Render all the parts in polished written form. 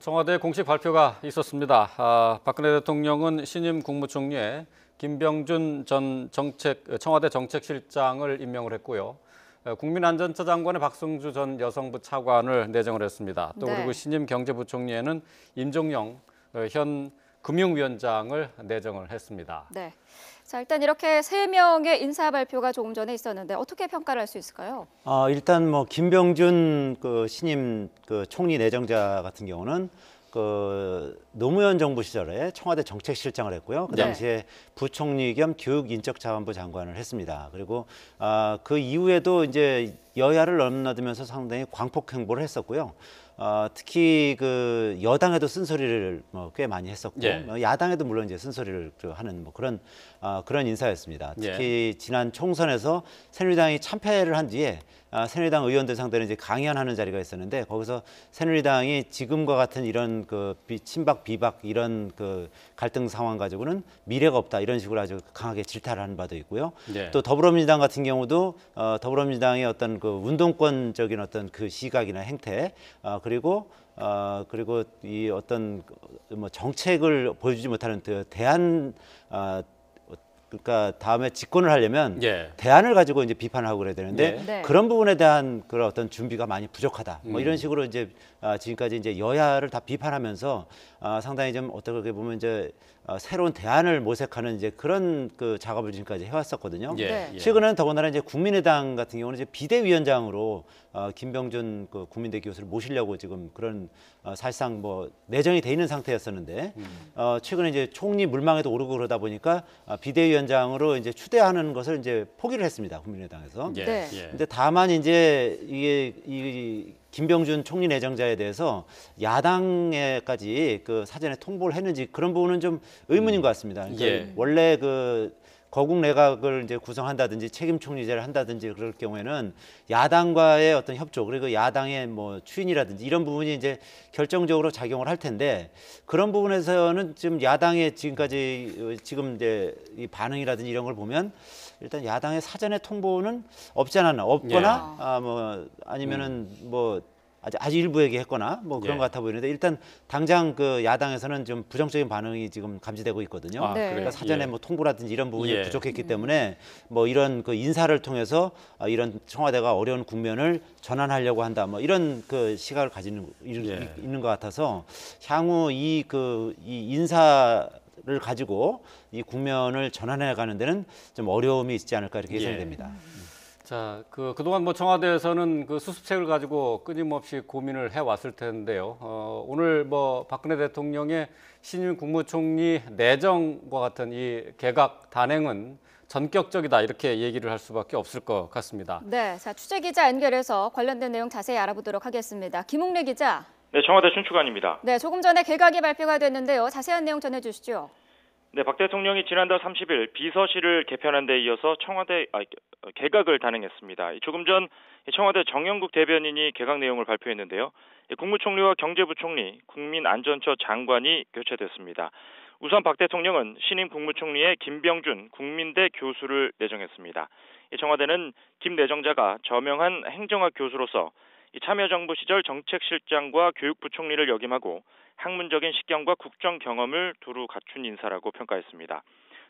청와대 공식 발표가 있었습니다. 박근혜 대통령은 신임 국무총리에 김병준 전 청와대 정책실장을 임명을 했고요. 국민안전처 장관에 박승주 전 여성부 차관을 내정을 했습니다. 또 그리고 신임 경제부총리에는 임종영 현 금융위원장을 내정을 했습니다. 네. 자, 일단 이렇게 3명의 인사 발표가 조금 전에 있었는데 어떻게 평가를 할 수 있을까요? 일단 뭐 김병준 신임 총리 내정자 같은 경우는 노무현 정부 시절에 청와대 정책실장을 했고요. 그 당시에 부총리 겸 교육인적자원부 장관을 했습니다. 그리고 그 이후에도 이제 여야를 넘나들면서 상당히 광폭 행보를 했었고요. 특히 여당에도 쓴소리를 꽤 많이 했었고, 야당에도 물론 이제 쓴소리를 하는 그런 인사였습니다. 특히 지난 총선에서 새누리당이 참패를 한 뒤에 새누리당 의원들 상대로 이제 강연하는 자리가 있었는데, 거기서 새누리당이 지금과 같은 이런 친박 비박 이런 갈등 상황 가지고는 미래가 없다 이런 식으로 아주 강하게 질타를 하는 바도 있고요. 또 더불어민주당 같은 경우도 더불어민주당의 어떤 운동권적인 어떤 시각이나 행태, 그리고 이 어떤 정책을 보여주지 못하는 대안, 그러니까 다음에 집권을 하려면 대안을 가지고 이제 비판을 하고 그래야 되는데 그런 부분에 대한 그런 어떤 준비가 많이 부족하다. 이런 식으로 이제 지금까지 이제 여야를 다 비판하면서 상당히 좀 어떻게 보면 이제 새로운 대안을 모색하는 이제 그런 작업을 지금까지 해왔었거든요. 최근에는 더군다나 이제 국민의당 같은 경우는 이제 비대위원장으로 김병준 국민대 교수를 모시려고 지금 그런 사실상 내정이 돼 있는 상태였었는데 최근에 이제 총리 물망에도 오르고 그러다 보니까 비대위원장으로 이제 추대하는 것을 이제 포기를 했습니다. 국민의당에서. 근데 다만 이제 이 김병준 총리 내정자에 대해서 야당에까지 사전에 통보를 했는지 그런 부분은 좀 의문인 것 같습니다. 그러니까 원래 거국 내각을 이제 구성한다든지 책임 총리제를 한다든지 그럴 경우에는 야당과의 어떤 협조, 그리고 야당의 추인이라든지 이런 부분이 이제 결정적으로 작용을 할 텐데, 그런 부분에서는 지금 야당의 지금까지 이제 이 반응이라든지 이런 걸 보면 일단 야당의 사전에 통보는 없지 않았나, 없거나 아니면은 아주 일부에게 했거나 그런 것 같아 보이는데, 일단 당장 야당에서는 좀 부정적인 반응이 지금 감지되고 있거든요. 그러니까 사전에 통보라든지 이런 부분이 부족했기 때문에 이런 인사를 통해서 이런 청와대가 어려운 국면을 전환하려고 한다, 이런 시각을 가지고 있는 것 같아서 향후 이 인사를 가지고 이 국면을 전환해 가는 데는 좀 어려움이 있지 않을까 이렇게 예상이 됩니다. 자, 그동안 수습책을 가지고 끊임없이 고민을 해왔을 텐데요. 오늘 박근혜 대통령의 신임 국무총리 내정과 같은 이 개각 단행은 전격적이다 이렇게 얘기를 할 수밖에 없을 것 같습니다. 네, 자 취재기자 연결해서 관련된 내용 자세히 알아보도록 하겠습니다. 김웅래 기자. 네, 청와대 춘추관입니다. 네, 조금 전에 개각이 발표가 됐는데요. 자세한 내용 전해주시죠. 네, 박 대통령이 지난달 30일 비서실을 개편한 데 이어서 청와대 개각을 단행했습니다. 조금 전 청와대 정영국 대변인이 개각 내용을 발표했는데요. 국무총리와 경제부총리, 국민안전처 장관이 교체됐습니다. 우선 박 대통령은 신임 국무총리에 김병준 국민대 교수를 내정했습니다. 청와대는 김 내정자가 저명한 행정학 교수로서 참여정부 시절 정책실장과 교육부총리를 역임하고 학문적인 식견과 국정 경험을 두루 갖춘 인사라고 평가했습니다.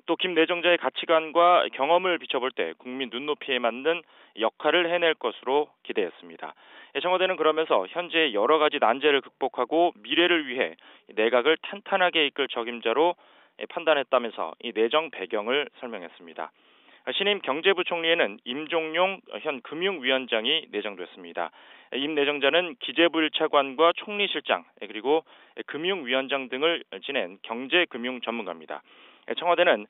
또 김 내정자의 가치관과 경험을 비춰볼 때 국민 눈높이에 맞는 역할을 해낼 것으로 기대했습니다. 청와대는 그러면서 현재의 여러 가지 난제를 극복하고 미래를 위해 내각을 탄탄하게 이끌 적임자로 판단했다면서 이 내정 배경을 설명했습니다. 신임 경제부총리에는 임종용 현 금융위원장이 내정됐습니다. 임 내정자는 기재부 1차관과 총리실장 그리고 금융위원장 등을 지낸 경제금융 전문가입니다. 청와대는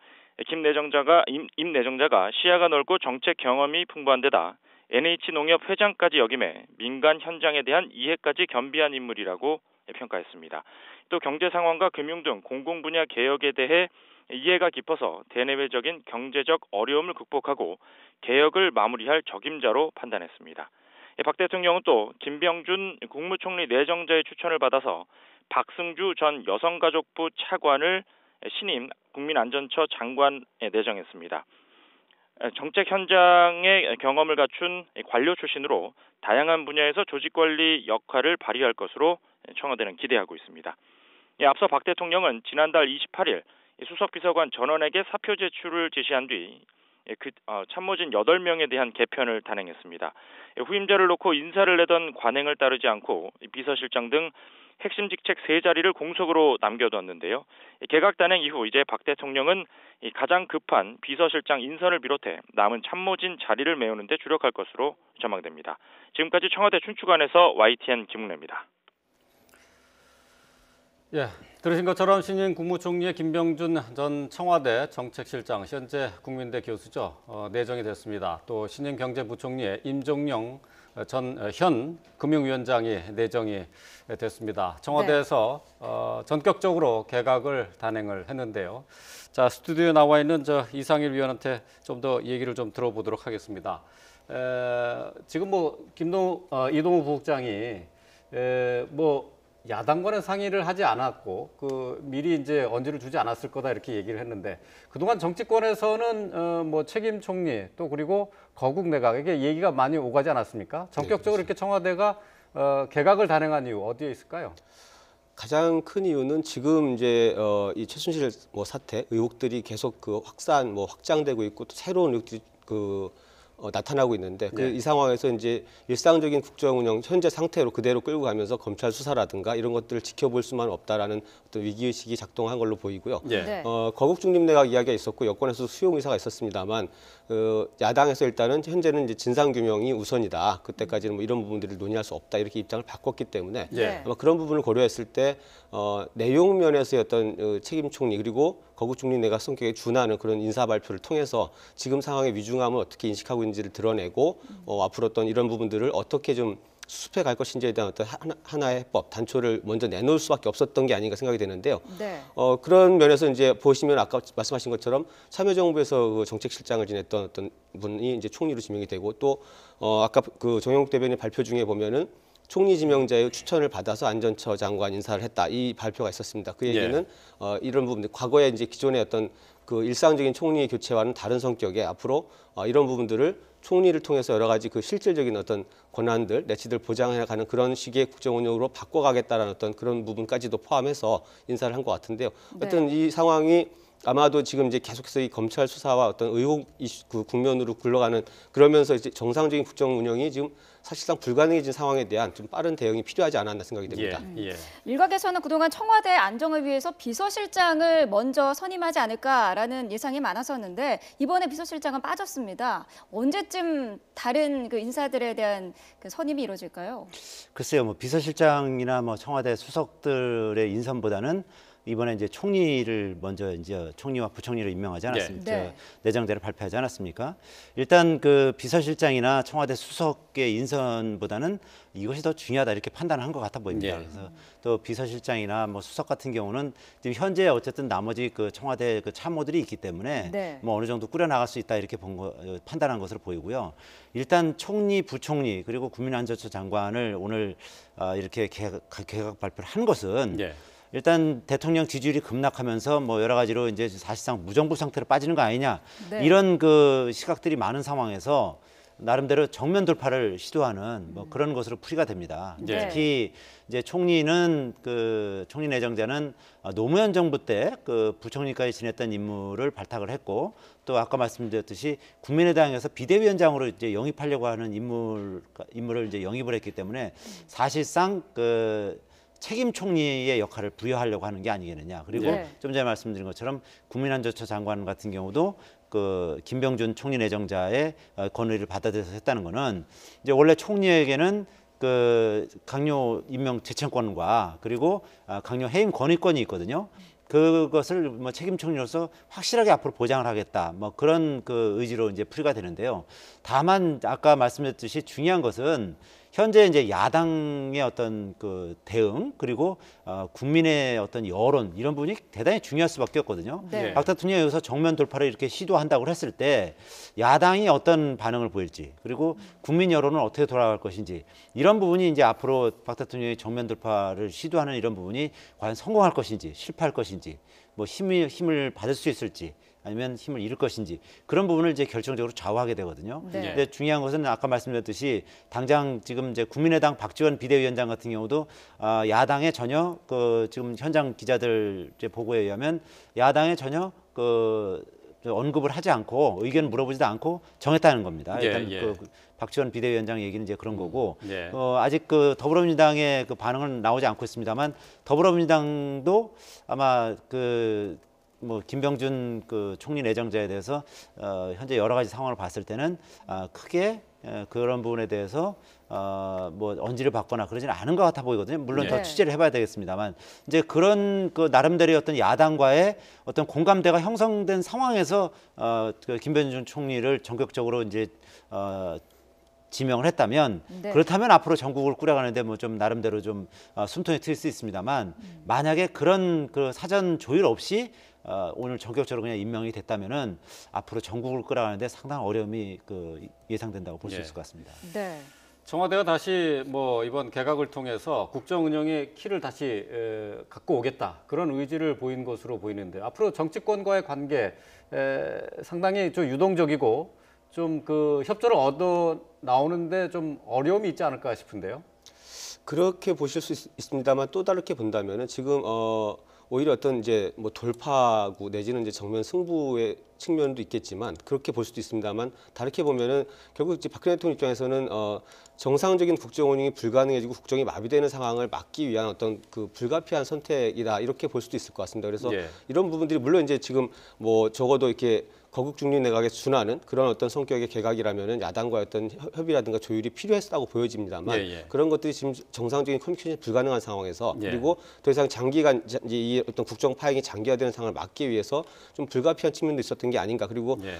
임 내정자가 시야가 넓고 정책 경험이 풍부한 데다 NH농협 회장까지 역임해 민간 현장에 대한 이해까지 겸비한 인물이라고 평가했습니다. 또 경제 상황과 금융 등 공공 분야 개혁에 대해 이해가 깊어서 대내외적인 경제적 어려움을 극복하고 개혁을 마무리할 적임자로 판단했습니다. 박 대통령은 또 김병준 국무총리 내정자의 추천을 받아서 박승주 전 여성가족부 차관을 신임 국민안전처 장관에 내정했습니다. 정책 현장의 경험을 갖춘 관료 출신으로 다양한 분야에서 조직관리 역할을 발휘할 것으로 청와대는 기대하고 있습니다. 앞서 박 대통령은 지난달 28일 수석비서관 전원에게 사표 제출을 지시한 뒤 참모진 8명에 대한 개편을 단행했습니다. 후임자를 놓고 인사를 내던 관행을 따르지 않고 비서실장 등 핵심 직책 3자리를 공석으로 남겨뒀는데요. 개각 단행 이후 이제 박 대통령은 가장 급한 비서실장 인선을 비롯해 남은 참모진 자리를 메우는 데 주력할 것으로 전망됩니다. 지금까지 청와대 춘추관에서 YTN 김웅래입니다. 예, 들으신 것처럼 신임 국무총리의 김병준 전 청와대 정책실장, 현재 국민대 교수죠. 내정이 됐습니다. 또 신임 경제부총리의 임종영 현 금융위원장이 내정이 됐습니다. 청와대에서 전격적으로 개각을 단행을 했는데요. 자, 스튜디오에 나와 있는 이상일 위원한테 좀 더 얘기를 좀 들어보도록 하겠습니다. 지금 이동우 부국장이 야당 간의 상의를 하지 않았고 미리 이제 언지를 주지 않았을 거다 이렇게 얘기를 했는데 그동안 정치권에서는 책임 총리 또 그리고 거국 내각에게 얘기가 많이 오가지 않았습니까? 전격적으로 이렇게 청와대가 개각을 단행한 이유 어디에 있을까요? 가장 큰 이유는 지금 이제 이 최순실 사태 의혹들이 계속 확장되고 있고 또 새로운 의혹들이 나타나고 있는데 이 상황에서 이제 일상적인 국정 운영 현재 상태로 그대로 끌고 가면서 검찰 수사라든가 이런 것들을 지켜볼 수만 없다라는 어떤 위기의식이 작동한 걸로 보이고요. 네. 거국 중립 내각 이야기가 있었고 여권에서 수용 의사가 있었습니다만 야당에서 일단은 현재는 이제 진상 규명이 우선이다. 그때까지는 이런 부분들을 논의할 수 없다 이렇게 입장을 바꿨기 때문에 아마 그런 부분을 고려했을 때 내용 면에서의 어떤 책임 총리 그리고 거국 중립 내각 성격에 준하는 그런 인사 발표를 통해서 지금 상황의 위중함을 어떻게 인식하고 있는지를 드러내고 앞으로 어떤 이런 부분들을 어떻게 좀 수습해 갈 것인지에 대한 어떤 하나의 해법, 단초를 먼저 내놓을 수밖에 없었던 게 아닌가 생각이 되는데요. 네. 그런 면에서 이제 보시면 아까 말씀하신 것처럼 참여정부에서 그 정책실장을 지냈던 어떤 분이 이제 총리로 지명이 되고 또 아까 그 정영국 대변인 발표 중에 보면은 총리 지명자의 추천을 받아서 안전처 장관 인사를 했다. 이 발표가 있었습니다. 그 얘기는 이런 부분들 과거에 이제 기존의 어떤 그 일상적인 총리 교체와는 다른 성격의 앞으로 이런 부분들을 총리를 통해서 여러 가지 그 실질적인 어떤 권한들, 내치들 보장해가는 그런 식의 국정 운영으로 바꿔가겠다라는 어떤 그런 부분까지도 포함해서 인사를 한 것 같은데요. 어떤 이 상황이 아마도 지금 이제 계속해서 이 검찰 수사와 어떤 의혹 이슈 그 국면으로 굴러가는 그러면서 이제 정상적인 국정 운영이 지금 사실상 불가능해진 상황에 대한 좀 빠른 대응이 필요하지 않았나 생각이 됩니다. 일각에서는 그동안 청와대 안정을 위해서 비서실장을 먼저 선임하지 않을까라는 예상이 많았었는데 이번에 비서실장은 빠졌습니다. 언제쯤 다른 그 인사들에 대한 그 선임이 이루어질까요? 글쎄요, 비서실장이나 청와대 수석들의 인선보다는 이번에 이제 총리를 먼저 이제 총리와 부총리를 임명하지 않았습니까? 네. 내정자를 발표하지 않았습니까? 일단 그 비서실장이나 청와대 수석의 인선보다는 이것이 더 중요하다 이렇게 판단을 한 것 같아 보입니다. 그래서 또 비서실장이나 수석 같은 경우는 지금 현재 어쨌든 나머지 그 청와대 그 참모들이 있기 때문에 어느 정도 꾸려 나갈 수 있다 이렇게 판단한 것으로 보이고요. 일단 총리, 부총리 그리고 국민안전처 장관을 오늘 이렇게 개각 발표를 한 것은. 일단 대통령 지지율이 급락하면서 여러 가지로 이제 사실상 무정부 상태로 빠지는 거 아니냐 이런 그 시각들이 많은 상황에서 나름대로 정면 돌파를 시도하는 그런 것으로 풀이가 됩니다. 특히 이제 총리는 그 총리 내정자는 노무현 정부 때 그 부총리까지 지냈던 인물을 발탁을 했고 또 아까 말씀드렸듯이 국민의당에서 비대위원장으로 이제 영입하려고 하는 인물을 이제 영입을 했기 때문에 사실상 그 책임 총리의 역할을 부여하려고 하는 게 아니겠느냐. 그리고 좀 전에 말씀드린 것처럼 국민안전처 장관 같은 경우도 그 김병준 총리 내정자의 권위를 받아들여서 했다는 거는 이제 원래 총리에게는 그 강요 임명 재청권과 그리고 강요 해임 권위권이 있거든요. 그것을 책임 총리로서 확실하게 앞으로 보장을 하겠다. 그런 그 의지로 이제 풀이가 되는데요. 다만 아까 말씀드렸듯이 중요한 것은 현재 이제 야당의 어떤 그 대응 그리고 국민의 어떤 여론 이런 부분이 대단히 중요할 수밖에 없거든요. 박 대통령이 여기서 정면 돌파를 이렇게 시도한다고 했을 때 야당이 어떤 반응을 보일지 그리고 국민 여론은 어떻게 돌아갈 것인지 이런 부분이 이제 앞으로 박 대통령이 정면 돌파를 시도하는 이런 부분이 과연 성공할 것인지 실패할 것인지 힘을 받을 수 있을지 아니면 힘을 잃을 것인지 그런 부분을 이제 결정적으로 좌우하게 되거든요. 네. 근데 중요한 것은 아까 말씀드렸듯이 당장 지금 이제 국민의당 박지원 비대위원장 같은 경우도 야당에 전혀 지금 현장 기자들 이제 보고에 의하면 야당에 전혀 언급을 하지 않고 의견 물어보지도 않고 정했다는 겁니다. 예, 일단 예. 박지원 비대위원장 얘기는 이제 그런 거고 예. 아직 더불어민주당의 반응은 나오지 않고 있습니다만 더불어민주당도 아마 김병준 총리 내정자에 대해서 현재 여러 가지 상황을 봤을 때는 크게 그런 부분에 대해서 언지를 받거나 그러지는 않은 것 같아 보이거든요. 물론 네. 더 취재를 해봐야 되겠습니다만 이제 그런 나름대로의 어떤 야당과의 어떤 공감대가 형성된 상황에서 김병준 총리를 전격적으로 이제 지명을 했다면 네. 그렇다면 앞으로 전국을 꾸려가는데 뭐 좀 나름대로 좀 숨통이 트일 수 있습니다만 만약에 그런 사전 조율 없이 오늘 전격적으로 그냥 임명이 됐다면은 앞으로 전국을 끌어가는데 상당한 어려움이 예상된다고 볼 수 예. 있을 것 같습니다. 네. 청와대가 다시 이번 개각을 통해서 국정 운영의 키를 다시 갖고 오겠다 그런 의지를 보인 것으로 보이는데 앞으로 정치권과의 관계 상당히 좀 유동적이고 좀 협조를 얻어 나오는데 좀 어려움이 있지 않을까 싶은데요. 그렇게 보실 수 있습니다만 또 다르게 본다면은 지금 오히려 어떤 이제 돌파구 내지는 이제 정면 승부의 측면도 있겠지만 그렇게 볼 수도 있습니다만 다르게 보면은 결국 이제 박근혜 대통령 입장에서는 정상적인 국정 운영이 불가능해지고 국정이 마비되는 상황을 막기 위한 어떤 불가피한 선택이다 이렇게 볼 수도 있을 것 같습니다. 그래서 예. 이런 부분들이 물론 이제 지금 적어도 이렇게 거국 중립 내각에 준하는 그런 어떤 성격의 개각이라면은 야당과의 어떤 협의라든가 조율이 필요했다고 보여집니다만 예, 예. 그런 것들이 지금 정상적인 커뮤니케이션이 불가능한 상황에서 예. 그리고 더 이상 장기간 이제 이 어떤 국정 파행이 장기화되는 상황을 막기 위해서 좀 불가피한 측면도 있었던 게 아닌가. 그리고 예.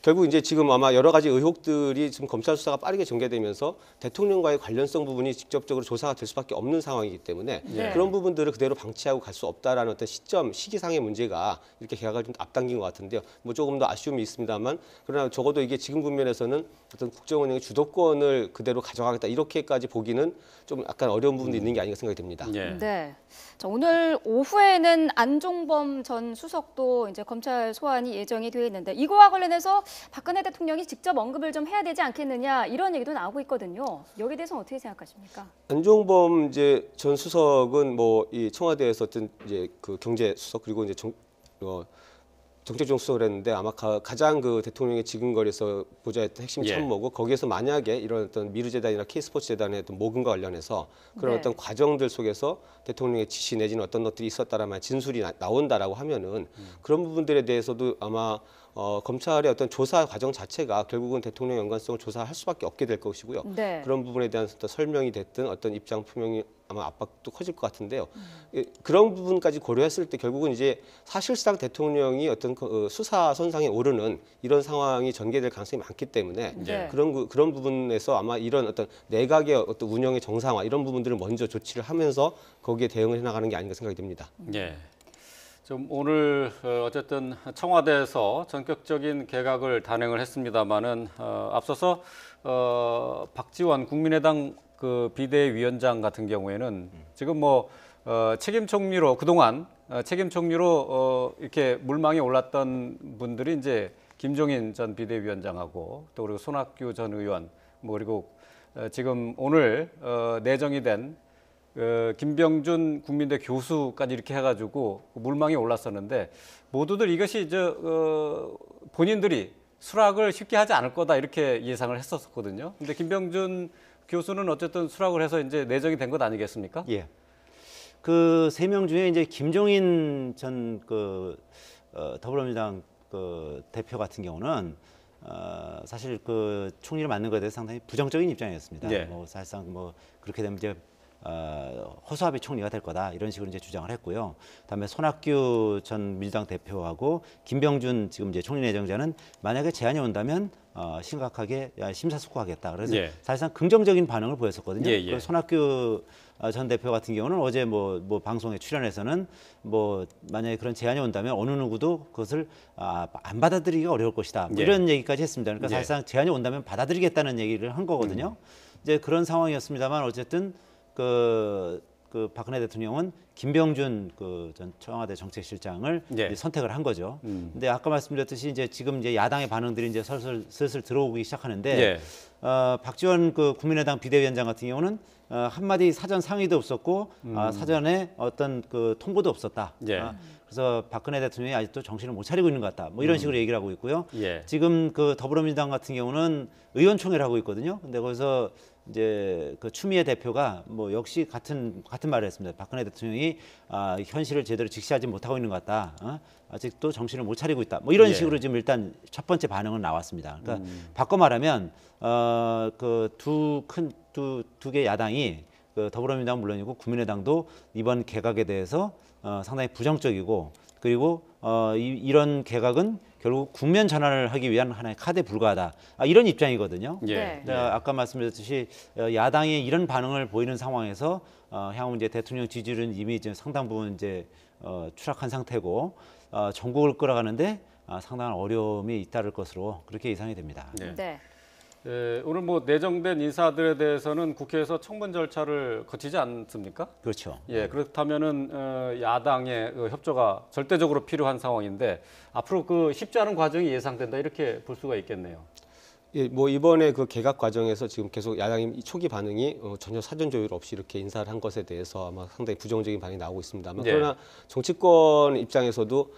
결국 이제 지금 아마 여러 가지 의혹들이 지금 검찰 수사가 빠르게 전개되면서 대통령과의 관련성 부분이 직접적으로 조사가 될 수밖에 없는 상황이기 때문에 네. 그런 부분들을 그대로 방치하고 갈 수 없다라는 어떤 시기상의 문제가 이렇게 개각을 좀 앞당긴 것 같은데요. 조금 더 아쉬움이 있습니다만 그러나 적어도 이게 지금 국면에서는 어떤 국정 운영의 주도권을 그대로 가져가겠다 이렇게까지 보기는 좀 약간 어려운 부분도 있는 게 아닌가 생각이 듭니다. 예. 네. 자, 오늘 오후에는 안종범 전 수석도 이제 검찰 소환이 예정이 되어 있는데 이거와 관련해서 박근혜 대통령이 직접 언급을 좀 해야 되지 않겠느냐 이런 얘기도 나오고 있거든요. 여기에 대해서 어떻게 생각하십니까? 안종범 이제 전 수석은 이 청와대에서 어떤 이제 경제 수석 그리고 이제 정책조정 수석을 했는데 아마 가장 대통령의 지근거리에서 보좌했던 핵심 예. 참모고 거기에서 만약에 이런 어떤 미르재단이나 K스포츠재단의 어떤 모금과 관련해서 그런 네. 어떤 과정들 속에서 대통령의 지시 내지는 어떤 것들이 있었다라면 진술이 나온다라고 하면은 그런 부분들에 대해서도 아마 검찰의 어떤 조사 과정 자체가 결국은 대통령 연관성을 조사할 수밖에 없게 될 것이고요. 네. 그런 부분에 대한 어떤 설명이 됐든 어떤 입장 표명이 아마 압박도 커질 것 같은데요. 그런 부분까지 고려했을 때 결국은 이제 사실상 대통령이 어떤 수사 선상에 오르는 이런 상황이 전개될 가능성이 많기 때문에 네. 그런 부분에서 아마 이런 어떤 내각의 어떤 운영의 정상화 이런 부분들을 먼저 조치를 하면서 거기에 대응을 해나가는 게 아닌가 생각이 듭니다. 예. 좀 오늘 어쨌든 청와대에서 전격적인 개각을 단행을 했습니다마는 앞서서 박지원 국민의당 비대위원장 같은 경우에는 지금 책임 총리로 그동안 책임 총리로 이렇게 물망에 올랐던 분들이 이제 김종인 전 비대위원장하고 또 그리고 손학규 전 의원 그리고 지금 오늘 내정이 된 김병준 국민대 교수까지 이렇게 해가지고 물망에 올랐었는데 모두들 이것이 본인들이 수락을 쉽게 하지 않을 거다 이렇게 예상을 했었거든요. 근데 김병준 교수는 어쨌든 수락을 해서 이제 내정이 된 것 아니겠습니까? 예. 그 3명 중에 이제 김종인 전 더불어민주당 대표 같은 경우는 사실 총리를 맡는 것에 대해서 상당히 부정적인 입장이었습니다. 예. 사실상 그렇게 되면 이제 허수아비 총리가 될 거다 이런 식으로 이제 주장을 했고요. 그다음에 손학규 전 민주당 대표하고 김병준 지금 이제 총리 내정자는 만약에 제안이 온다면 심각하게 심사숙고하겠다. 그래서 예. 사실상 긍정적인 반응을 보였었거든요. 예, 예. 손학규 전 대표 같은 경우는 어제 방송에 출연해서는 만약에 그런 제안이 온다면 어느 누구도 그것을 안 받아들이기가 어려울 것이다. 예. 이런 얘기까지 했습니다. 그러니까 예. 사실상 제안이 온다면 받아들이겠다는 얘기를 한 거거든요. 이제 그런 상황이었습니다만 어쨌든 그 박근혜 대통령은 김병준 그 전 청와대 정책실장을 예. 이제 선택을 한 거죠. 근데 아까 말씀드렸듯이 이제 지금 이제 야당의 반응들이 이제 슬슬 들어오기 시작하는데 예. 박지원 그 국민의당 비대위원장 같은 경우는 한마디 사전 상의도 없었고 사전에 어떤 그 통보도 없었다. 예. 그래서 박근혜 대통령이 아직도 정신을 못 차리고 있는 것 같다. 뭐 이런 식으로 얘기를 하고 있고요. 예. 지금 그 더불어민주당 같은 경우는 의원총회를 하고 있거든요. 근데 거기서 이제 그 추미애 대표가 뭐 역시 같은 말을 했습니다. 박근혜 대통령이 현실을 제대로 직시하지 못하고 있는 것 같다. 아직도 정신을 못 차리고 있다. 뭐 이런 예. 식으로 지금 일단 첫 번째 반응은 나왔습니다. 그러니까 바꿔 말하면 그 두 개 야당이 그 더불어민주당 물론이고 국민의당도 이번 개각에 대해서 상당히 부정적이고 그리고 이런 개각은 결국 국면 전환을 하기 위한 하나의 카드에 불과하다. 이런 입장이거든요. 예. 네. 아까 말씀드렸듯이 야당이 이런 반응을 보이는 상황에서 향후 이제 대통령 지지율은 이미 이제 상당 부분 이제 추락한 상태고 전국을 끌어가는데 상당한 어려움이 잇따를 것으로 그렇게 예상이 됩니다. 네. 네. 예, 오늘 뭐 내정된 인사들에 대해서는 국회에서 청문 절차를 거치지 않습니까? 그렇죠. 예, 그렇다면은 야당의 그 협조가 절대적으로 필요한 상황인데 앞으로 그 쉽지 않은 과정이 예상된다 이렇게 볼 수가 있겠네요. 예, 뭐 이번에 그 개각 과정에서 지금 계속 야당의 초기 반응이 전혀 사전 조율 없이 이렇게 인사를 한 것에 대해서 아마 상당히 부정적인 반응이 나오고 있습니다만 네. 그러나 정치권 입장에서도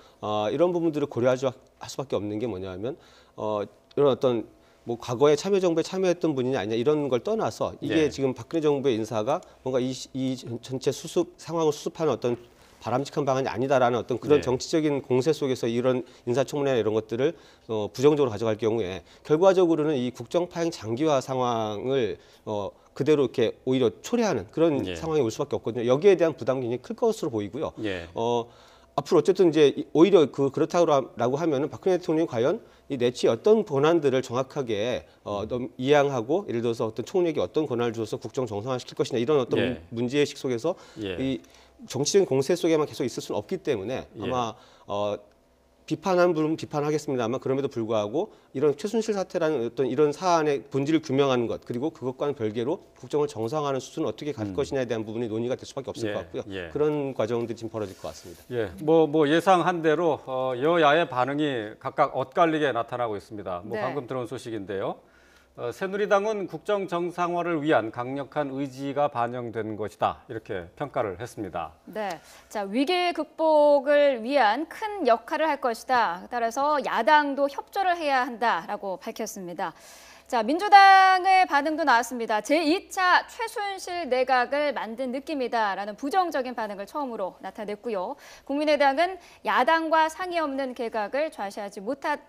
이런 부분들을 고려할 수밖에 없는 게 뭐냐면 이런 어떤 뭐 과거에 참여정부에 참여했던 분이냐 아니냐 이런 걸 떠나서 이게 네. 지금 박근혜 정부의 인사가 뭔가 이 전체 상황을 수습하는 어떤 바람직한 방안이 아니다라는 어떤 그런 네. 정치적인 공세 속에서 이런 인사청문회나 이런 것들을 부정적으로 가져갈 경우에 결과적으로는 이 국정파행 장기화 상황을 그대로 이렇게 오히려 초래하는 그런 예. 상황이 올 수밖에 없거든요. 여기에 대한 부담이 굉장히 클 것으로 보이고요. 예. 앞으로 어쨌든 이제 오히려 그렇다고 하면은 박근혜 대통령이 과연 이 내치 어떤 권한들을 정확하게 이양하고 예를 들어서 어떤 총리에게 어떤 권한을 주어서 국정 정상화시킬 것이냐 이런 어떤 예. 문제의식 속에서 예. 이 정치적인 공세 속에만 계속 있을 수는 없기 때문에 아마 비판한 분은 비판하겠습니다만 그럼에도 불구하고 이런 최순실 사태라는 어떤 이런 사안의 본질을 규명하는 것 그리고 그것과는 별개로 국정을 정상화하는 수준을 어떻게 갈 것이냐에 대한 부분이 논의가 될 수밖에 없을 예, 것 같고요. 예. 그런 과정들이 지금 벌어질 것 같습니다. 예, 뭐 예상한 대로 여야의 반응이 각각 엇갈리게 나타나고 있습니다. 뭐 네. 방금 들어온 소식인데요. 새누리당은 국정 정상화를 위한 강력한 의지가 반영된 것이다 이렇게 평가를 했습니다. 네. 자, 위기 극복을 위한 큰 역할을 할 것이다. 따라서 야당도 협조를 해야 한다라고 밝혔습니다. 자, 민주당의 반응도 나왔습니다. 제2차 최순실 내각을 만든 느낌이다라는 부정적인 반응을 처음으로 나타냈고요. 국민의당은 야당과 상의 없는 개각을 좌시하지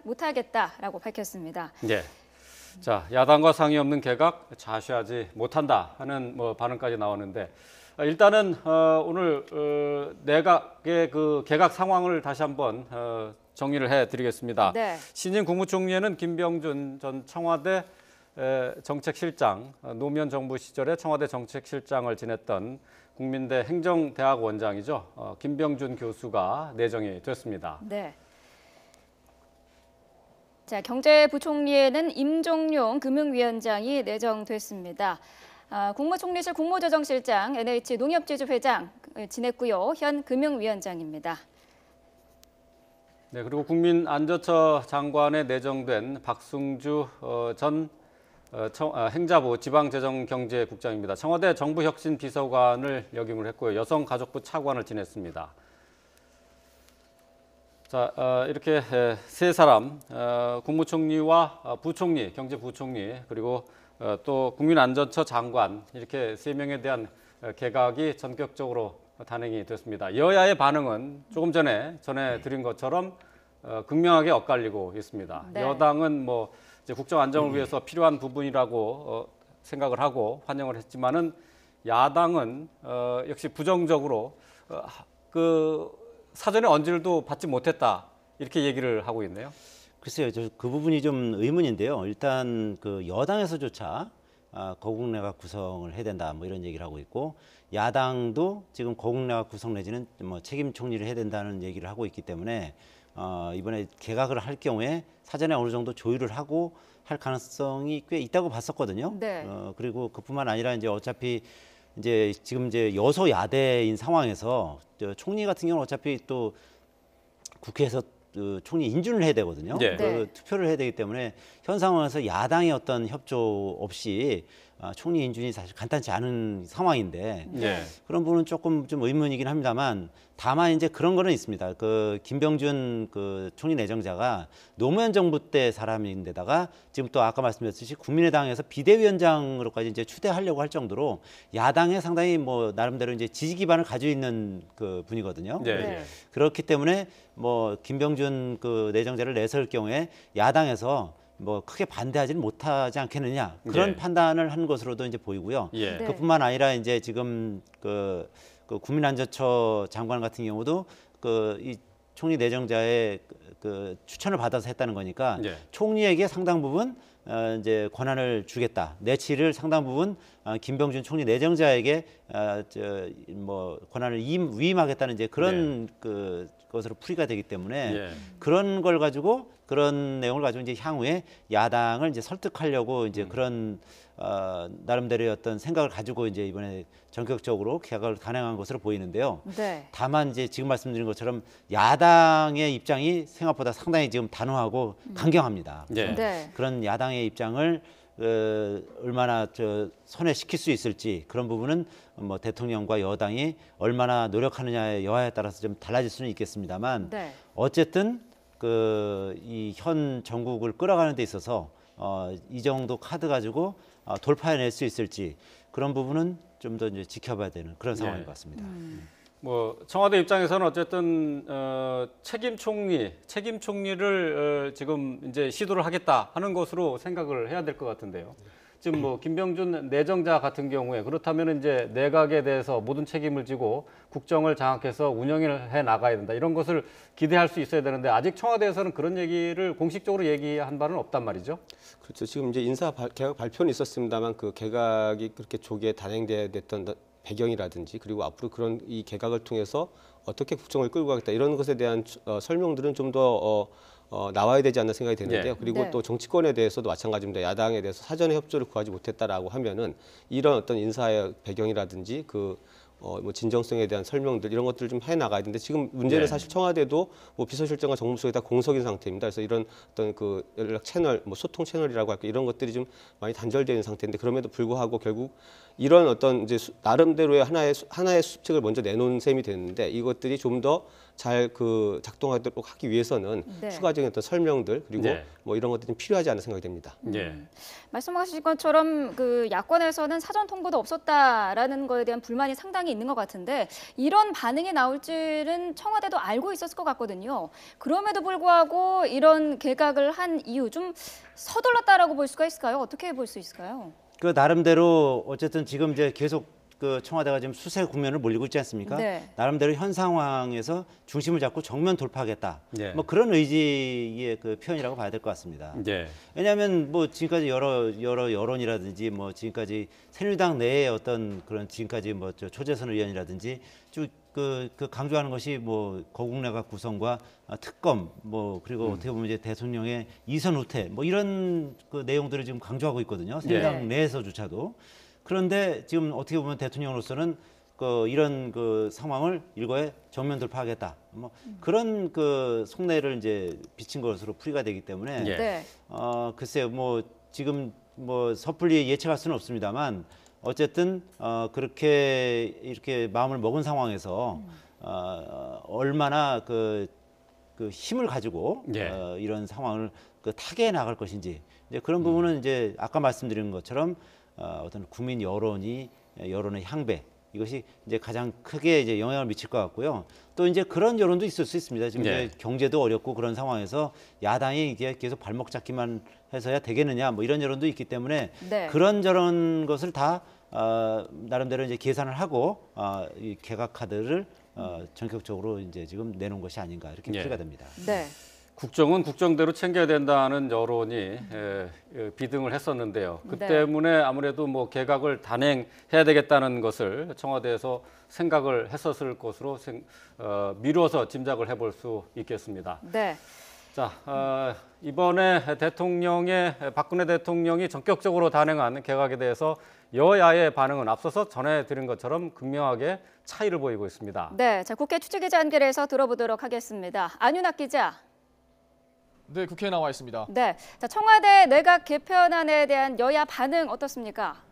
못하겠다라고 밝혔습니다. 예. 자, 야당과 상의 없는 개각 좌시하지 못한다 하는 뭐 반응까지 나오는데 일단은 오늘 내각의 그 개각 상황을 다시 한번 정리를 해드리겠습니다. 네. 신임 국무총리는 김병준 전 청와대 정책실장, 노무현 정부 시절에 청와대 정책실장을 지냈던 국민대 행정대학원장이죠. 김병준 교수가 내정이 됐습니다. 네. 자, 경제부총리에는 임종용 금융위원장이 내정됐습니다. 국무총리실 국무조정실장, NH농협지주회장 지냈고요. 현 금융위원장입니다. 네, 그리고 국민안전처 장관에 내정된 박승주 전 행자부 지방재정경제국장입니다. 청와대 정부혁신비서관을 역임을 했고요. 여성가족부 차관을 지냈습니다. 자, 이렇게 세 사람, 국무총리와 부총리, 경제부총리, 그리고 또 국민안전처 장관 이렇게 세 명에 대한 개각이 전격적으로 단행이 됐습니다. 여야의 반응은 조금 전에 전해드린 것처럼 극명하게 엇갈리고 있습니다. 네. 여당은 뭐 이제 국정 안정을 위해서 필요한 부분이라고 생각을 하고 환영을 했지만은 야당은 역시 부정적으로 사전에 언질도 받지 못했다 이렇게 얘기를 하고 있네요. 글쎄요, 그 부분이 좀 의문인데요. 일단 그 여당에서조차 거국내각 구성을 해야 된다 뭐 이런 얘기를 하고 있고 야당도 지금 거국내각 구성 내지는 뭐 책임 총리를 해야 된다는 얘기를 하고 있기 때문에 이번에 개각을 할 경우에 사전에 어느 정도 조율을 하고 할 가능성이 꽤 있다고 봤었거든요. 네. 그리고 그뿐만 아니라 이제 어차피 이제 지금 이제 여소야대인 상황에서 총리 같은 경우는 어차피 또 국회에서 그 총리 인준을 해야 되거든요. 네. 그 투표를 해야 되기 때문에 현 상황에서 야당의 어떤 협조 없이 총리 인준이 사실 간단치 않은 상황인데 네. 그런 부분은 조금 좀 의문이긴 합니다만 다만 이제 그런 거는 있습니다. 그 김병준 그 총리 내정자가 노무현 정부 때 사람인데다가 지금 또 아까 말씀드렸듯이 국민의당에서 비대위원장으로까지 이제 추대하려고 할 정도로 야당에 상당히 뭐 나름대로 이제 지지 기반을 가지고 있는 그 분이거든요. 네. 네. 그렇기 때문에 뭐 김병준 그 내정자를 내세울 경우에 야당에서 뭐 크게 반대하지는 못하지 않겠느냐 그런 예. 판단을 한 것으로도 이제 보이고요. 예. 네. 그뿐만 아니라 이제 지금 그 국민안전처 장관 같은 경우도 그 이 총리 내정자의 그 추천을 받아서 했다는 거니까 예. 총리에게 상당 부분 이제 권한을 주겠다. 내치를 상당 부분 김병준 총리 내정자에게 뭐 권한을 위임하겠다는 이제 그런 그 것으로 풀이가 되기 때문에 예. 그런 걸 가지고 그런 내용을 가지고 이제 향후에 야당을 이제 설득하려고 이제 그런 나름대로의 어떤 생각을 가지고 이제 이번에 전격적으로 개각을 단행한 것으로 보이는데요. 네. 다만 이제 지금 말씀드린 것처럼 야당의 입장이 생각보다 상당히 지금 단호하고 강경합니다. 네. 네. 그런 야당의 입장을 얼마나 선회시킬 수 있을지 그런 부분은 뭐 대통령과 여당이 얼마나 노력하느냐의 여하에 따라서 좀 달라질 수는 있겠습니다만 네. 어쨌든 이 현 정국을 끌어가는 데 있어서 이 정도 카드 가지고 돌파해낼 수 있을지 그런 부분은 좀 더 이제 지켜봐야 되는 그런 상황인 것 같습니다. 뭐 청와대 입장에서는 어쨌든 책임 총리를 지금 이제 시도를 하겠다 하는 것으로 생각을 해야 될 것 같은데요. 지금 뭐 김병준 내정자 같은 경우에 그렇다면 이제 내각에 대해서 모든 책임을 지고 국정을 장악해서 운영을 해 나가야 된다 이런 것을 기대할 수 있어야 되는데 아직 청와대에서는 그런 얘기를 공식적으로 얘기한 바는 없단 말이죠. 그렇죠. 지금 이제 개각 발표는 있었습니다만 그 개각이 그렇게 조기에 단행돼야 됐던 배경이라든지 그리고 앞으로 그런 이 개각을 통해서 어떻게 국정을 끌고 가겠다 이런 것에 대한 설명들은 좀 더 나와야 되지 않나 생각이 드는데요. 네. 그리고 네. 또 정치권에 대해서도 마찬가지입니다. 야당에 대해서 사전에 협조를 구하지 못했다라고 하면은 이런 어떤 인사의 배경이라든지 뭐 진정성에 대한 설명들 이런 것들을 좀 해 나가야 되는데 지금 문제는 네. 사실 청와대도 뭐 비서실장과 정무수석이 다 공석인 상태입니다. 그래서 이런 어떤 그 연락 채널, 뭐 소통 채널이라고 할까 이런 것들이 좀 많이 단절되어 있는 상태인데 그럼에도 불구하고 결국 이런 어떤 이제 나름대로의 하나의 수칙을 먼저 내놓은 셈이 됐는데 이것들이 좀 더 잘 작동하도록 하기 위해서는 네. 추가적인 어떤 설명들 그리고 네. 뭐 이런 것들이 좀 필요하지 않나 생각이 됩니다. 예. 말씀하신 것처럼 그 야권에서는 사전 통보도 없었다라는 거에 대한 불만이 상당히 있는 것 같은데 이런 반응이 나올지는 청와대도 알고 있었을 것 같거든요. 그럼에도 불구하고 이런 개각을 한 이유 좀 서둘렀다라고 볼 수가 있을까요? 어떻게 볼 수 있을까요? 그 나름대로 어쨌든 지금 이제 계속 그 청와대가 지금 수세 국면을 몰리고 있지 않습니까? 네. 나름대로 현 상황에서 중심을 잡고 정면 돌파하겠다. 네. 뭐 그런 의지의 그 표현이라고 봐야 될 것 같습니다. 예. 왜냐하면 뭐 지금까지 여러 여론이라든지 뭐 지금까지 새누리당 내에 어떤 그런 지금까지 뭐 초재선 의원이라든지 쭉 그 강조하는 것이 뭐 거국내각 구성과 특검 뭐 그리고 어떻게 보면 이제 대통령의 이선 후퇴 뭐 이런 그 내용들을 지금 강조하고 있거든요. 새누리당 내에서조차도. 그런데 지금 어떻게 보면 대통령으로서는 이런 그 상황을 일거에 정면 돌파하겠다. 뭐 그런 그 속내를 이제 비친 것으로 풀이가 되기 때문에 예. 네. 글쎄요. 뭐 지금 뭐 섣불리 예측할 수는 없습니다만 어쨌든 그렇게 이렇게 마음을 먹은 상황에서 얼마나 그 힘을 가지고 예. 이런 상황을 타개해 나갈 것인지 이제 그런 부분은 이제 아까 말씀드린 것처럼 어떤 국민 여론의 향배 이것이 이제 가장 크게 이제 영향을 미칠 것 같고요. 또 이제 그런 여론도 있을 수 있습니다. 지금 네. 이제 경제도 어렵고 그런 상황에서 야당이 이게 계속 발목 잡기만 해서야 되겠느냐 뭐 이런 여론도 있기 때문에 네. 그런 것을 다 나름대로 이제 계산을 하고 이 개각 카드를 전격적으로 이제 지금 내놓은 것이 아닌가 이렇게 예. 풀이가 됩니다. 네. 국정은 국정대로 챙겨야 된다는 여론이 비등을 했었는데요. 그 네. 때문에 아무래도 뭐 개각을 단행해야 되겠다는 것을 청와대에서 생각을 했었을 것으로 미뤄서 짐작을 해볼 수 있겠습니다. 네. 자, 이번에 박근혜 대통령이 전격적으로 단행한 개각에 대해서 여야의 반응은 앞서서 전해드린 것처럼 극명하게 차이를 보이고 있습니다. 네, 자, 국회 취재기자 연결해서 들어보도록 하겠습니다. 안윤학 기자. 네, 국회에 나와 있습니다. 네, 자, 청와대 내각 개편안에 대한 여야 반응 어떻습니까?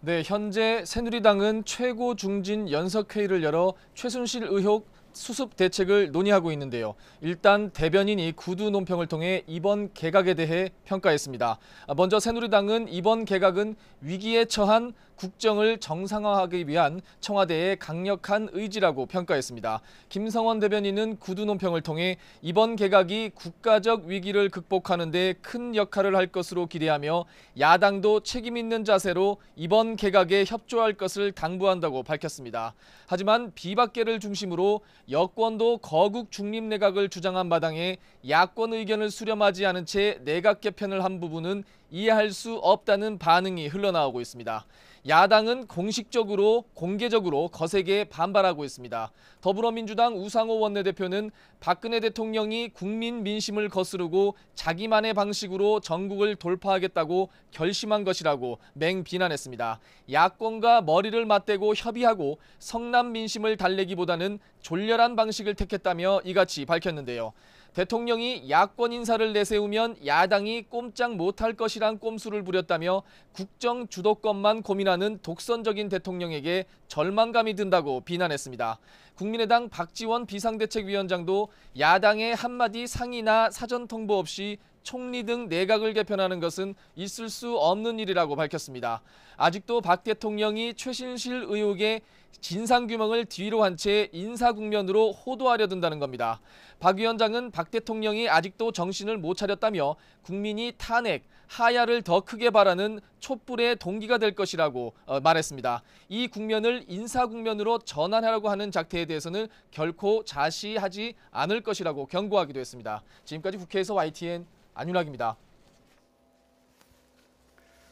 네, 현재 새누리당은 최고 중진 연석회의를 열어 최순실 의혹 수습 대책을 논의하고 있는데요. 일단 대변인이 구두 논평을 통해 이번 개각에 대해 평가했습니다. 먼저 새누리당은 이번 개각은 위기에 처한 국정을 정상화하기 위한 청와대의 강력한 의지라고 평가했습니다. 김성원 대변인은 구두 논평을 통해 이번 개각이 국가적 위기를 극복하는 데 큰 역할을 할 것으로 기대하며 야당도 책임 있는 자세로 이번 개각에 협조할 것을 당부한다고 밝혔습니다. 하지만 비박계를 중심으로 여권도 거국 중립 내각을 주장한 마당에 야권 의견을 수렴하지 않은 채 내각 개편을 한 부분은 이해할 수 없다는 반응이 흘러나오고 있습니다. 야당은 공개적으로 거세게 반발하고 있습니다. 더불어민주당 우상호 원내대표는 박근혜 대통령이 국민 민심을 거스르고 자기만의 방식으로 전국을 돌파하겠다고 결심한 것이라고 맹비난했습니다. 야권과 머리를 맞대고 협의하고 성남 민심을 달래기보다는 졸렬한 방식을 택했다며 이같이 밝혔는데요. 대통령이 야권 인사를 내세우면 야당이 꼼짝 못할 것이란 꼼수를 부렸다며 국정 주도권만 고민하는 독선적인 대통령에게 절망감이 든다고 비난했습니다. 국민의당 박지원 비상대책위원장도 야당의 한마디 상의나 사전 통보 없이 총리 등 내각을 개편하는 것은 있을 수 없는 일이라고 밝혔습니다. 아직도 박 대통령이 최순실 의혹의 진상규명을 뒤로 한 채 인사국면으로 호도하려 든다는 겁니다. 박 위원장은 박 대통령이 아직도 정신을 못 차렸다며 국민이 탄핵, 하야를 더 크게 바라는 촛불의 동기가 될 것이라고 말했습니다. 이 국면을 인사국면으로 전환하려고 하는 작태에 대해서는 결코 자시하지 않을 것이라고 경고하기도 했습니다. 지금까지 국회에서 YTN 안윤학입니다.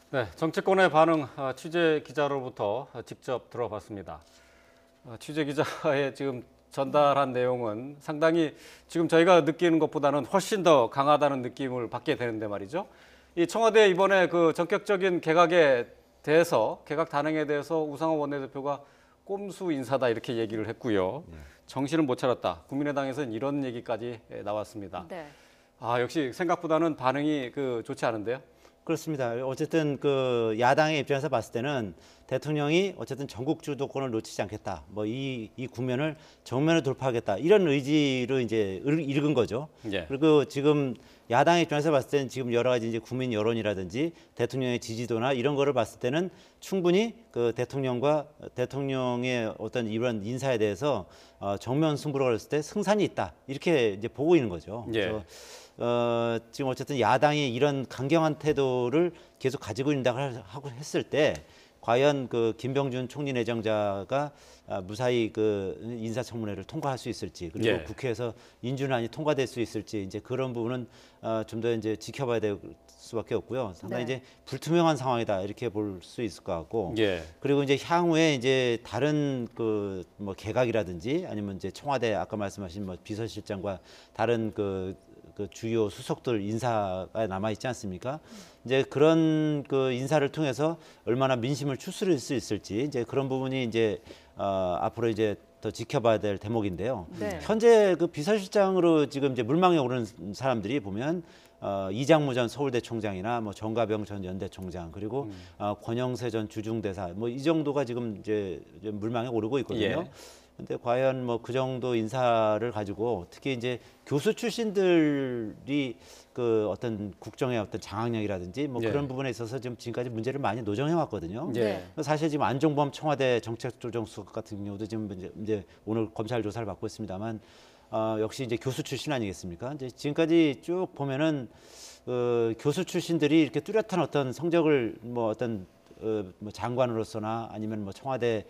네, 정치권의 반응 취재 기자로부터 직접 들어봤습니다. 취재 기자의 지금 전달한 내용은 상당히 지금 저희가 느끼는 것보다는 훨씬 더 강하다는 느낌을 받게 되는데 말이죠. 이 청와대 이번에 그 전격적인 개각에 대해서 개각 단행에 대해서 우상호 원내대표가 꼼수 인사다 이렇게 얘기를 했고요. 정신을 못 차렸다. 국민의당에서는 이런 얘기까지 나왔습니다. 네. 역시 생각보다는 반응이 좋지 않은데요. 그렇습니다. 어쨌든 그 야당의 입장에서 봤을 때는 대통령이 어쨌든 전국 주도권을 놓치지 않겠다. 뭐 이 국면을 정면으로 돌파하겠다. 이런 의지로 이제 읽은 거죠. 예. 그리고 지금 야당의 입장에서 봤을 때는 지금 여러 가지 이제 국민 여론이라든지 대통령의 지지도나 이런 거를 봤을 때는 충분히 그 대통령의 어떤 이런 인사에 대해서 정면 승부를 걸었을 때 승산이 있다. 이렇게 이제 보고 있는 거죠. 예. 그래서 지금 어쨌든 야당이 이런 강경한 태도를 계속 가지고 있다고 하고 했을 때 과연 그 김병준 총리 내정자가 무사히 그 인사청문회를 통과할 수 있을지 그리고 예. 국회에서 인준안이 통과될 수 있을지 이제 그런 부분은 좀 더 이제 지켜봐야 될 수밖에 없고요. 상당히 네. 이제 불투명한 상황이다 이렇게 볼 수 있을 것 같고. 예. 그리고 이제 향후에 이제 다른 그 뭐 개각이라든지 아니면 이제 청와대 아까 말씀하신 뭐 비서실장과 다른 그 주요 수석들 인사가 남아 있지 않습니까? 이제 그런 그 인사를 통해서 얼마나 민심을 추스릴 수 있을지 이제 그런 부분이 이제 앞으로 이제 더 지켜봐야 될 대목인데요. 네. 현재 그 비서실장으로 지금 이제 물망에 오르는 사람들이 보면 이장무 전 서울대 총장이나 뭐 정가병 전 연대 총장 그리고 권영세 전 주중대사 뭐 이 정도가 지금 이제 물망에 오르고 있거든요. 예. 근데 과연 뭐 그 정도 인사를 가지고 특히 이제 교수 출신들이 그 어떤 국정의 어떤 장악력이라든지 뭐 예. 그런 부분에 있어서 지금까지 문제를 많이 노정해 왔거든요. 예. 사실 지금 안종범 청와대 정책조정수석 같은 경우도 지금 이제 오늘 검찰 조사를 받고 있습니다만 역시 이제 교수 출신 아니겠습니까? 이제 지금까지 쭉 보면은 교수 출신들이 이렇게 뚜렷한 어떤 성적을 뭐 어떤 뭐 장관으로서나 아니면 뭐 청와대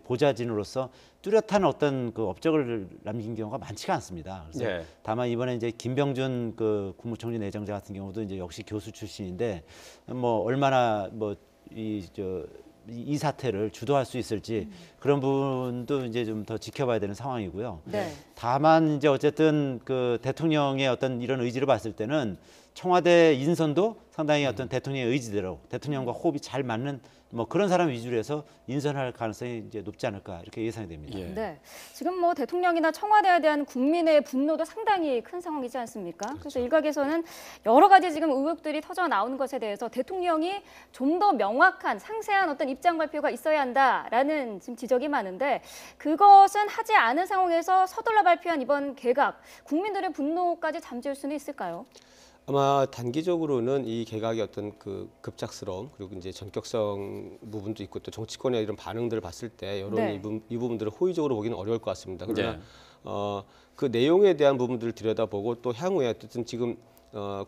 보좌진으로서 뚜렷한 어떤 그 업적을 남긴 경우가 많지가 않습니다. 그래서 예. 다만 이번에 이제 김병준 그 국무총리 내정자 같은 경우도 이제 역시 교수 출신인데 뭐 얼마나 이 사태를 주도할 수 있을지 그런 부분도 이제 좀 더 지켜봐야 되는 상황이고요. 네. 다만 이제 어쨌든 그 대통령의 어떤 이런 의지를 봤을 때는 청와대 인선도 상당히 어떤 대통령의 의지대로 대통령과 호흡이 잘 맞는 뭐 그런 사람 위주로 해서 인선할 가능성이 이제 높지 않을까 이렇게 예상이 됩니다. 예. 네. 지금 뭐 대통령이나 청와대에 대한 국민의 분노도 상당히 큰 상황이지 않습니까? 그래서 일각에서는 여러 가지 지금 의혹들이 터져 나오는 것에 대해서 대통령이 좀 더 명확한 상세한 어떤 입장 발표가 있어야 한다라는 지금 지적이 많은데 그것은 하지 않은 상황에서 서둘러 발표한 이번 개각, 국민들의 분노까지 잠재울 수는 있을까요? 아마 단기적으로는 이 개각의 어떤 그 급작스러움 그리고 이제 전격성 부분도 있고 또 정치권의 이런 반응들을 봤을 때 여론이 네. 이 부분들을 호의적으로 보기는 어려울 것 같습니다. 그러나 네. 그 내용에 대한 부분들을 들여다보고 또 향후에 어쨌든 지금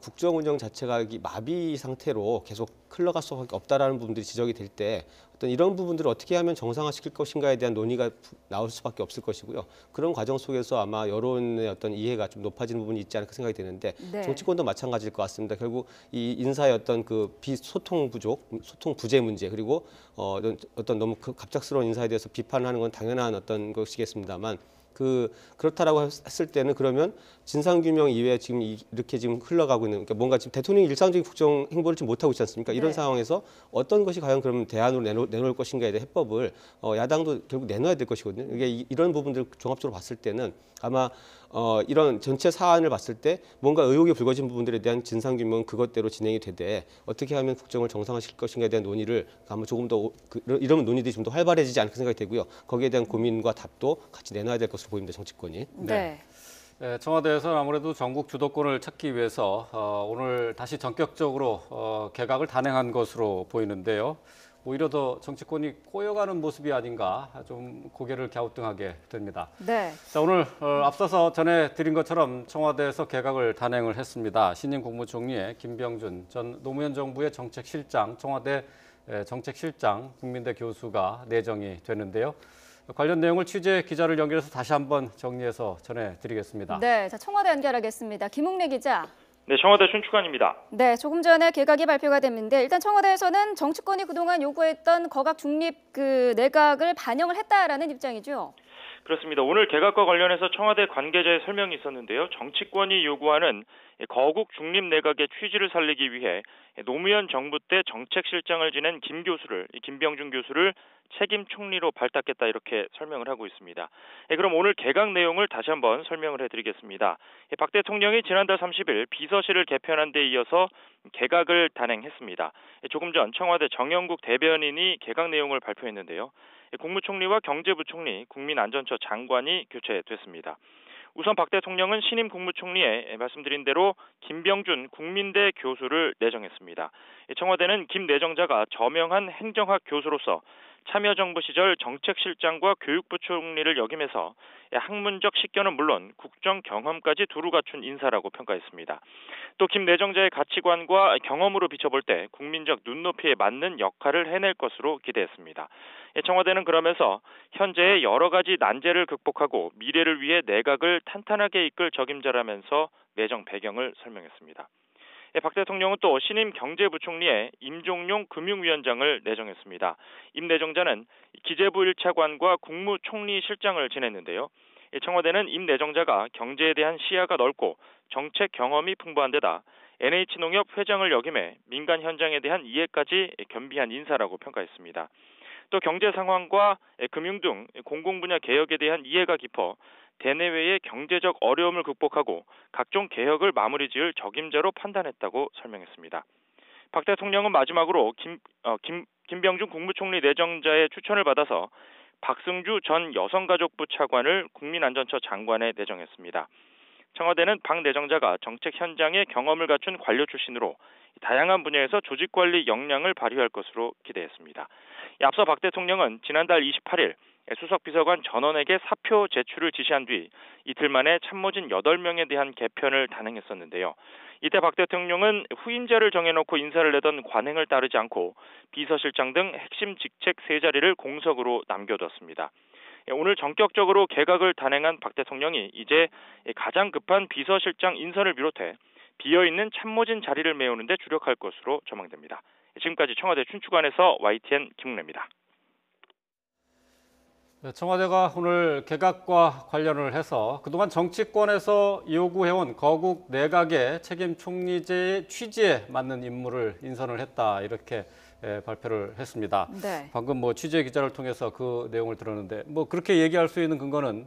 국정 운영 자체가 이 마비 상태로 계속 흘러갈 수밖에 없다라는 부분들이 지적이 될 때 어떤 이런 부분들을 어떻게 하면 정상화시킬 것인가에 대한 논의가 나올 수밖에 없을 것이고요. 그런 과정 속에서 아마 여론의 어떤 이해가 좀 높아지는 부분이 있지 않을까 생각이 되는데 네. 정치권도 마찬가지일 것 같습니다. 결국 이 인사의 어떤 그 비소통 부족, 소통 부재 문제 그리고 어떤 너무 갑작스러운 인사에 대해서 비판하는 건 당연한 어떤 것이겠습니다만 그렇다라고 했을 때는 그러면 진상규명 이외에 지금 이렇게 지금 흘러가고 있는 그러니까 뭔가 지금 대통령이 일상적인 국정 행보를 지금 못하고 있지 않습니까? 이런 네. 상황에서 어떤 것이 과연 그러면 대안으로 내놓을 것인가에 대한 해법을 야당도 결국 내놔야 될 것이거든요. 이게 이런 부분들 종합적으로 봤을 때는 아마 이런 전체 사안을 봤을 때 뭔가 의혹이 불거진 부분들에 대한 진상규명은 그것대로 진행이 되되 어떻게 하면 국정을 정상화시킬 것인가에 대한 논의를 아마 조금 더 이런 논의들이 좀 더 활발해지지 않을까 생각이 되고요. 거기에 대한 고민과 답도 같이 내놔야 될 것으로 보입니다. 정치권이. 네. 네, 청와대에서는 아무래도 전국 주도권을 찾기 위해서 오늘 다시 전격적으로 개각을 단행한 것으로 보이는데요. 오히려 더 정치권이 꼬여가는 모습이 아닌가 좀 고개를 갸우뚱하게 됩니다. 네. 자, 오늘 앞서서 전해드린 것처럼 청와대에서 개각을 단행을 했습니다. 신임 국무총리의 김병준 전 노무현 정부의 정책실장, 청와대 정책실장, 국민대 교수가 내정이 되는데요. 관련 내용을 취재 기자를 연결해서 다시 한번 정리해서 전해드리겠습니다. 네. 자, 청와대 연결하겠습니다. 김웅래 기자. 네, 청와대 춘추관입니다. 네, 조금 전에 개각이 발표가 됐는데 일단 청와대에서는 정치권이 그동안 요구했던 거각 중립 내각을 반영을 했다라는 입장이죠. 그렇습니다. 오늘 개각과 관련해서 청와대 관계자의 설명이 있었는데요. 정치권이 요구하는 거국 중립 내각의 취지를 살리기 위해 노무현 정부 때 정책실장을 지낸 김병준 교수를 책임 총리로 발탁했다 이렇게 설명을 하고 있습니다. 그럼 오늘 개각 내용을 다시 한번 설명을 해드리겠습니다. 박 대통령이 지난달 30일 비서실을 개편한 데 이어서 개각을 단행했습니다. 조금 전 청와대 정영국 대변인이 개각 내용을 발표했는데요. 국무총리와 경제부총리, 국민안전처 장관이 교체됐습니다. 우선 박 대통령은 신임 국무총리에 말씀드린 대로 김병준 국민대 교수를 내정했습니다. 청와대는 김 내정자가 저명한 행정학 교수로서 참여정부 시절 정책실장과 교육부 총리를 역임해서 학문적 식견은 물론 국정 경험까지 두루 갖춘 인사라고 평가했습니다. 또 김 내정자의 가치관과 경험으로 비춰볼 때 국민적 눈높이에 맞는 역할을 해낼 것으로 기대했습니다. 청와대는 그러면서 현재의 여러 가지 난제를 극복하고 미래를 위해 내각을 탄탄하게 이끌 적임자라면서 내정 배경을 설명했습니다. 박 대통령은 또 신임 경제부총리에 임종용 금융위원장을 내정했습니다. 임 내정자는 기재부 1차관과 국무총리실장을 지냈는데요. 청와대는 임 내정자가 경제에 대한 시야가 넓고 정책 경험이 풍부한 데다 NH농협 회장을 역임해 민간 현장에 대한 이해까지 겸비한 인사라고 평가했습니다. 또 경제 상황과 금융 등 공공분야 개혁에 대한 이해가 깊어 대내외의 경제적 어려움을 극복하고 각종 개혁을 마무리 지을 적임자로 판단했다고 설명했습니다. 박 대통령은 마지막으로 김병준 국무총리 내정자의 추천을 받아서 박승주 전 여성가족부 차관을 국민안전처 장관에 내정했습니다. 청와대는 박 내정자가 정책 현장의 경험을 갖춘 관료 출신으로 다양한 분야에서 조직관리 역량을 발휘할 것으로 기대했습니다. 앞서 박 대통령은 지난달 28일 수석비서관 전원에게 사표 제출을 지시한 뒤 이틀 만에 참모진 8명에 대한 개편을 단행했었는데요. 이때 박 대통령은 후임자를 정해놓고 인사를 내던 관행을 따르지 않고 비서실장 등 핵심 직책 3자리를 공석으로 남겨뒀습니다. 오늘 전격적으로 개각을 단행한 박 대통령이 이제 가장 급한 비서실장 인선을 비롯해 비어있는 참모진 자리를 메우는 데 주력할 것으로 전망됩니다. 지금까지 청와대 춘추관에서 YTN 김웅래입니다. 청와대가 오늘 개각과 관련을 해서 그동안 정치권에서 요구해온 거국 내각의 책임 총리제의 취지에 맞는 인물을 인선을 했다 이렇게 발표를 했습니다. 네. 방금 뭐 취재 기자를 통해서 그 내용을 들었는데 뭐 그렇게 얘기할 수 있는 근거는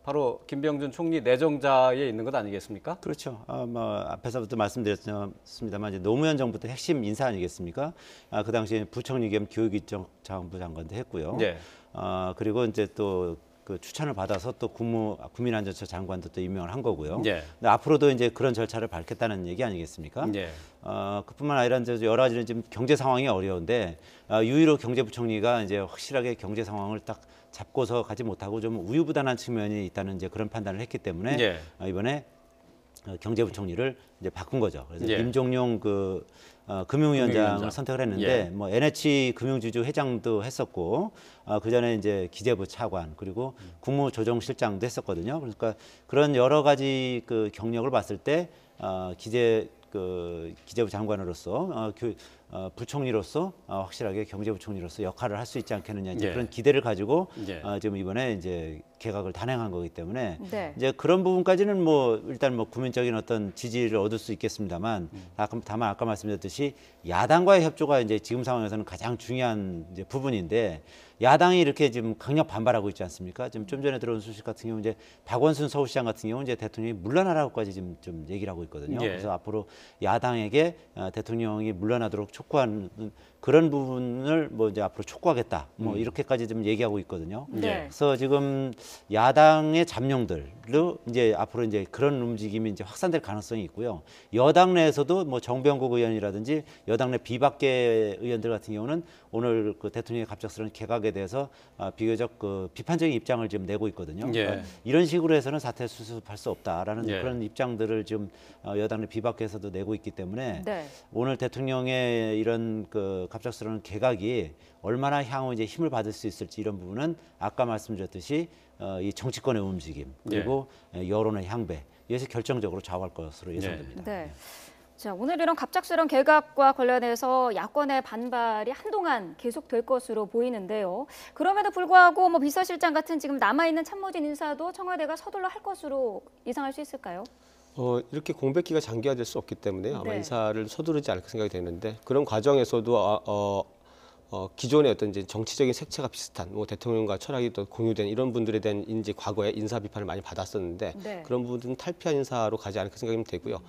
바로 김병준 총리 내정자에 있는 것 아니겠습니까? 그렇죠. 뭐 앞에서부터 말씀드렸습니다만 이제 노무현 정부 때 핵심 인사 아니겠습니까? 그 당시에 부총리 겸 교육기정부 장관도 했고요. 네. 그리고 이제 또 그 추천을 받아서 또 국민안전처 장관도 또 임명을 한 거고요. 네. 근데 앞으로도 이제 그런 절차를 밟겠다는 얘기 아니겠습니까? 네. 그뿐만 아니라 이제 여러 가지는 지금 경제 상황이 어려운데 유일로 경제부총리가 이제 확실하게 경제 상황을 딱 잡고서 가지 못하고 좀 우유부단한 측면이 있다는 이제 그런 판단을 했기 때문에 네. 이번에 경제부총리를 이제 바꾼 거죠. 그래서 예. 임종용 금융위원장을 금융위원장. 선택을 했는데 예. 뭐 NH 금융지주 회장도 했었고 그 전에 이제 기재부 차관 그리고 국무조정실장도 했었거든요. 그러니까 그런 여러 가지 그 경력을 봤을 때 기재부 장관으로서 부총리로서 확실하게 경제부총리로서 역할을 할 수 있지 않겠느냐 이제 예. 그런 기대를 가지고 예. 지금 이번에 이제 개각을 단행한 거기 때문에 네. 이제 그런 부분까지는 뭐 일단 뭐 국민적인 어떤 지지를 얻을 수 있겠습니다만 다만 아까 말씀드렸듯이 야당과의 협조가 이제 지금 상황에서는 가장 중요한 이제 부분인데 야당이 이렇게 지금 강력 반발하고 있지 않습니까? 지금 좀 전에 들어온 소식 같은 경우 이제 박원순 서울시장 같은 경우 이제 대통령이 물러나라고까지 지금 좀 얘기를 하고 있거든요. 예. 그래서 앞으로 야당에게 대통령이 물러나도록 촉구하는 그런 부분을 뭐 이제 앞으로 촉구하겠다. 뭐 이렇게까지 좀 얘기하고 있거든요. 네. 그래서 지금 야당의 잠룡들로 이제 앞으로 이제 그런 움직임이 이제 확산될 가능성이 있고요. 여당 내에서도 뭐 정병국 의원이라든지 여당 내 비박계 의원들 같은 경우는 오늘 그 대통령의 갑작스러운 개각에 대해서 비교적 그 비판적인 입장을 지금 내고 있거든요. 예. 그러니까 이런 식으로 해서는 사태 수습할 수 없다라는 예. 그런 입장들을 지금 여당 내 비박계에서도 내고 있기 때문에 네. 오늘 대통령의 이런 그 갑작스러운 개각이 얼마나 향후 이제 힘을 받을 수 있을지 이런 부분은 아까 말씀드렸듯이 이 정치권의 움직임 그리고 여론의 향배 이것이 결정적으로 좌우할 것으로 예상됩니다. 네. 자, 오늘 이런 갑작스러운 개각과 관련해서 야권의 반발이 한동안 계속될 것으로 보이는데요. 그럼에도 불구하고 뭐 비서실장 같은 지금 남아있는 참모진 인사도 청와대가 서둘러 할 것으로 예상할 수 있을까요? 이렇게 공백기가 장기화될 수 없기 때문에 아마 네. 인사를 서두르지 않을까 생각이 되는데 그런 과정에서도 기존의 어떤 이제 정치적인 색채가 비슷한 뭐 대통령과 철학이 또 공유된 이런 분들에 대한 이제 과거에 인사 비판을 많이 받았었는데 네. 그런 부분들은 탈피한 인사로 가지 않을까 생각이 되고요.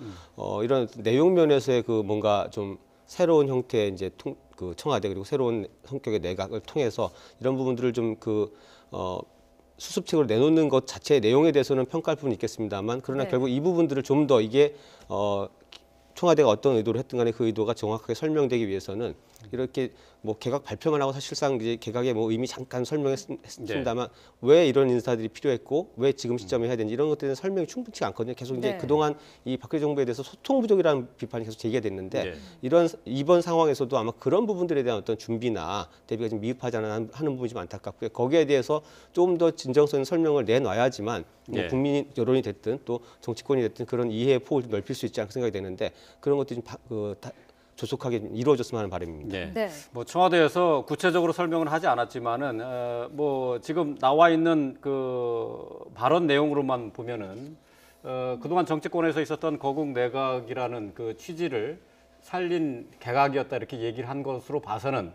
이런 내용 면에서의 그 뭔가 좀 새로운 형태의 이제 그 청와대 그리고 새로운 성격의 내각을 통해서 이런 부분들을 좀 수습책으로 내놓는 것 자체의 내용에 대해서는 평가할 부분이 있겠습니다만 그러나 네. 결국 이 부분들을 좀 더 이게 청와대가 어떤 의도를 했든 간에 그 의도가 정확하게 설명되기 위해서는 이렇게 뭐 개각 발표만 하고 사실상 이제 개각의 뭐 의미 잠깐 설명했습니다만 왜 이런 인사들이 필요했고 왜 지금 시점에 해야 되는지 이런 것들에 대한 설명이 충분치 않거든요. 계속 이제 네. 그동안 그동안 이 박근혜 정부에 대해서 소통 부족이라는 비판이 계속 제기가 됐는데 네. 이번 상황에서도 아마 그런 부분들에 대한 어떤 준비나 대비가 좀 미흡하지 않아 하는 부분이 좀 안타깝고요. 거기에 대해서 조금 더 진정성 있는 설명을 내놔야지만 뭐 네. 국민 여론이 됐든 또 정치권이 됐든 그런 이해의 폭을 좀 넓힐 수 있지 않을까 생각이 되는데 그런 것들이 좀 조속하게 이루어졌으면 하는 바람입니다. 네. 네. 뭐 청와대에서 구체적으로 설명을 하지 않았지만은 뭐 지금 나와 있는 그 발언 내용으로만 보면은 그동안 정치권에서 있었던 거국 내각이라는 그 취지를 살린 개각이었다 이렇게 얘기를 한 것으로 봐서는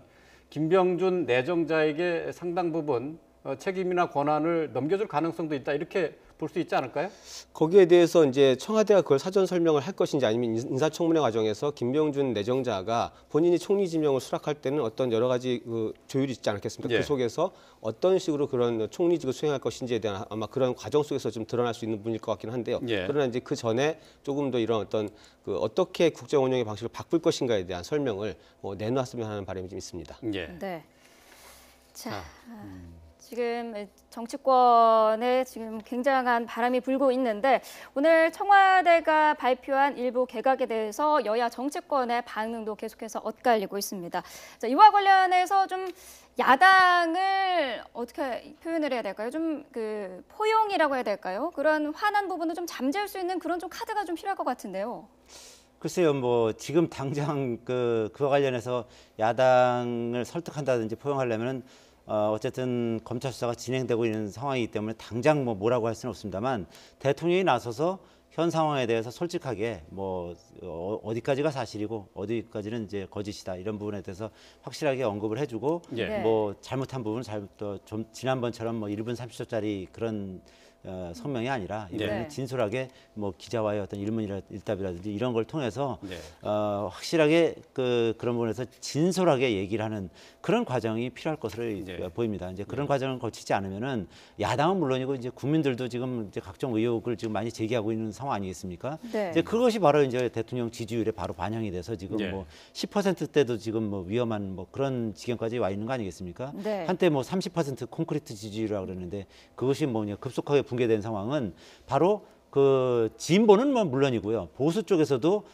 김병준 내정자에게 상당 부분 책임이나 권한을 넘겨줄 가능성도 있다 이렇게 볼 수 있지 않을까요? 거기에 대해서 이제 청와대가 그걸 사전 설명을 할 것인지 아니면 인사청문회 과정에서 김병준 내정자가 본인이 총리 지명을 수락할 때는 어떤 여러 가지 그 조율이 있지 않았겠습니까? 예. 그 속에서 어떤 식으로 그런 총리직을 수행할 것인지에 대한 아마 그런 과정 속에서 좀 드러날 수 있는 분일 것 같긴 한데요. 예. 그러나 이제 그 전에 조금 더 이런 어떤 그 어떻게 국정 운영의 방식을 바꿀 것인가에 대한 설명을 내놓았으면 하는 바람이 좀 있습니다. 예. 네. 자, 지금 정치권에 지금 굉장한 바람이 불고 있는데 오늘 청와대가 발표한 일부 개각에 대해서 여야 정치권의 반응도 계속해서 엇갈리고 있습니다. 자, 이와 관련해서 좀 야당을 어떻게 표현을 해야 될까요? 좀 그 포용이라고 해야 될까요? 그런 화난 부분을 좀 잠재울 수 있는 그런 좀 카드가 좀 필요할 것 같은데요. 글쎄요, 뭐 지금 당장 그와 관련해서 야당을 설득한다든지 포용하려면은 어쨌든 검찰 수사가 진행되고 있는 상황이기 때문에 당장 뭐라고 할 수는 없습니다만 대통령이 나서서 현 상황에 대해서 솔직하게 어디까지가 사실이고 어디까지는 이제 거짓이다 이런 부분에 대해서 확실하게 언급을 해주고 예. 뭐 잘못한 부분은 좀 지난번처럼 1분 30초짜리 그런 성명이 아니라 이번에는 네. 진솔하게 기자와의 어떤 일문일답이라든지 이런 걸 통해서 네. 확실하게 그런 부분에서 진솔하게 얘기를 하는 그런 과정이 필요할 것으로 네. 보입니다. 이제 그런 과정을 거치지 않으면은 야당은 물론이고 이제 국민들도 지금 이제 각종 의혹을 지금 많이 제기하고 있는 상황 아니겠습니까? 네. 이제 그것이 바로 이제 대통령 지지율에 바로 반영이 돼서 지금 네. 10%대도 지금 위험한 그런 지경까지 와 있는 거 아니겠습니까? 네. 한때 30% 콘크리트 지지율이라고 그러는데 그것이 급속하게 붕괴된 상황은 바로 진보는 물론이고요. 보수 쪽에서도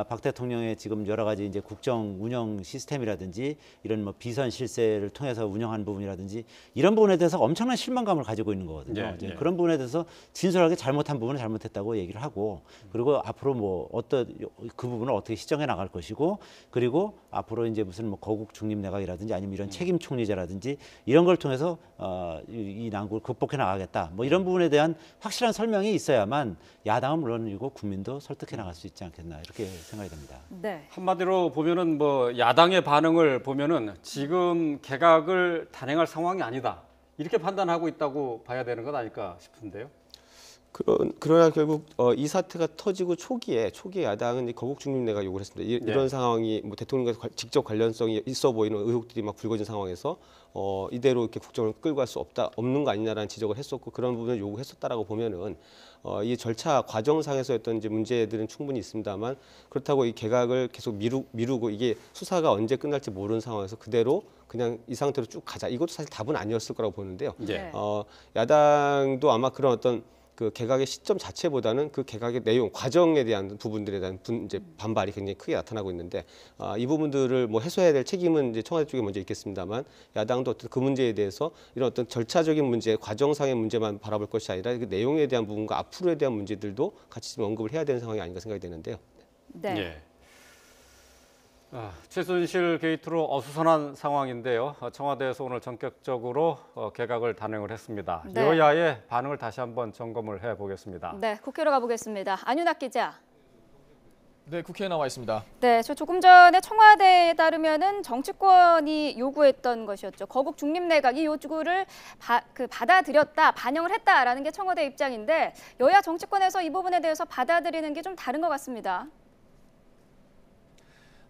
박 대통령의 지금 여러 가지 이제 국정 운영 시스템이라든지 이런 비선 실세를 통해서 운영한 부분이라든지 이런 부분에 대해서 엄청난 실망감을 가지고 있는 거거든요. 네, 이제 네. 그런 부분에 대해서 진솔하게 잘못한 부분은 잘못했다고 얘기를 하고 그리고 앞으로 그 부분을 어떻게 시정해 나갈 것이고 그리고 앞으로 이제 무슨 거국 중립 내각이라든지 아니면 이런 책임 총리제라든지 이런 걸 통해서 이 난국을 극복해 나가겠다. 이런 부분에 대한 확실한 설명이 있어야만 야당은 물론이고 국민도 설득해 나갈 수 있지 않겠나 이렇게 생각이 됩니다. 네. 한마디로 보면은 야당의 반응을 보면은 지금 개각을 단행할 상황이 아니다. 이렇게 판단하고 있다고 봐야 되는 것 아닐까 싶은데요. 그러나 결국 이 사태가 터지고 초기에 야당은 거국 중립내가 요구를 했습니다. 이런 상황이 대통령과 직접 관련성이 있어 보이는 의혹들이 막 불거진 상황에서 이대로 이렇게 국정을 끌고 갈 수 없는 거 아니냐라는 지적을 했었고 그런 부분을 요구했었다라고 보면은 이 절차 과정상에서 어떤 이제 문제들은 충분히 있습니다만 그렇다고 이 개각을 계속 미루고 이게 수사가 언제 끝날지 모르는 상황에서 그대로 그냥 이 상태로 쭉 가자. 이것도 사실 답은 아니었을 거라고 보는데요. 네. 야당도 아마 그런 어떤 개각의 시점 자체보다는 그 개각의 내용, 과정에 대한 부분들에 대한 이제 반발이 굉장히 크게 나타나고 있는데 이 부분들을 해소해야 될 책임은 이제 청와대 쪽에 먼저 있겠습니다만 야당도 어떤 그 문제에 대해서 이런 어떤 절차적인 문제, 과정상의 문제만 바라볼 것이 아니라 그 내용에 대한 부분과 앞으로에 대한 문제들도 같이 좀 언급을 해야 되는 상황이 아닌가 생각이 되는데요. 네. 예. 최순실 게이트로 어수선한 상황인데요. 청와대에서 오늘 전격적으로 개각을 단행을 했습니다. 네. 여야의 반응을 다시 한번 점검을 해보겠습니다. 네, 국회로 가보겠습니다. 안윤학 기자. 네, 국회에 나와 있습니다. 네, 저 조금 전에 청와대에 따르면은 정치권이 요구했던 것이었죠. 거국 중립 내각 이 요구를 받아들였다, 반영을 했다라는 게 청와대 입장인데 여야 정치권에서 이 부분에 대해서 받아들이는 게 좀 다른 것 같습니다.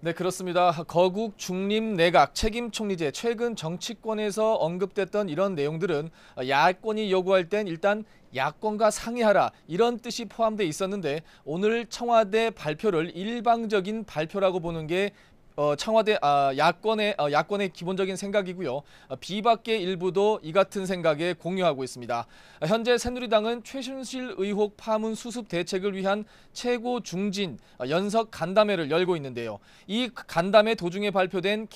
네, 그렇습니다. 거국 중립 내각 책임 총리제 최근 정치권에서 언급됐던 이런 내용들은 야권이 요구할 땐 일단 야권과 상의하라 이런 뜻이 포함돼 있었는데 오늘 청와대 발표를 일방적인 발표라고 보는 게 청와대 야권의 기본적인 생각이고요. 비박계 일부도 이 같은 생각에 공유하고 있습니다. 현재 새누리당은 최순실 의혹 파문 수습 대책을 위한 최고 중진 연석 간담회를 열고 있는데요. 이 간담회 도중에 발표된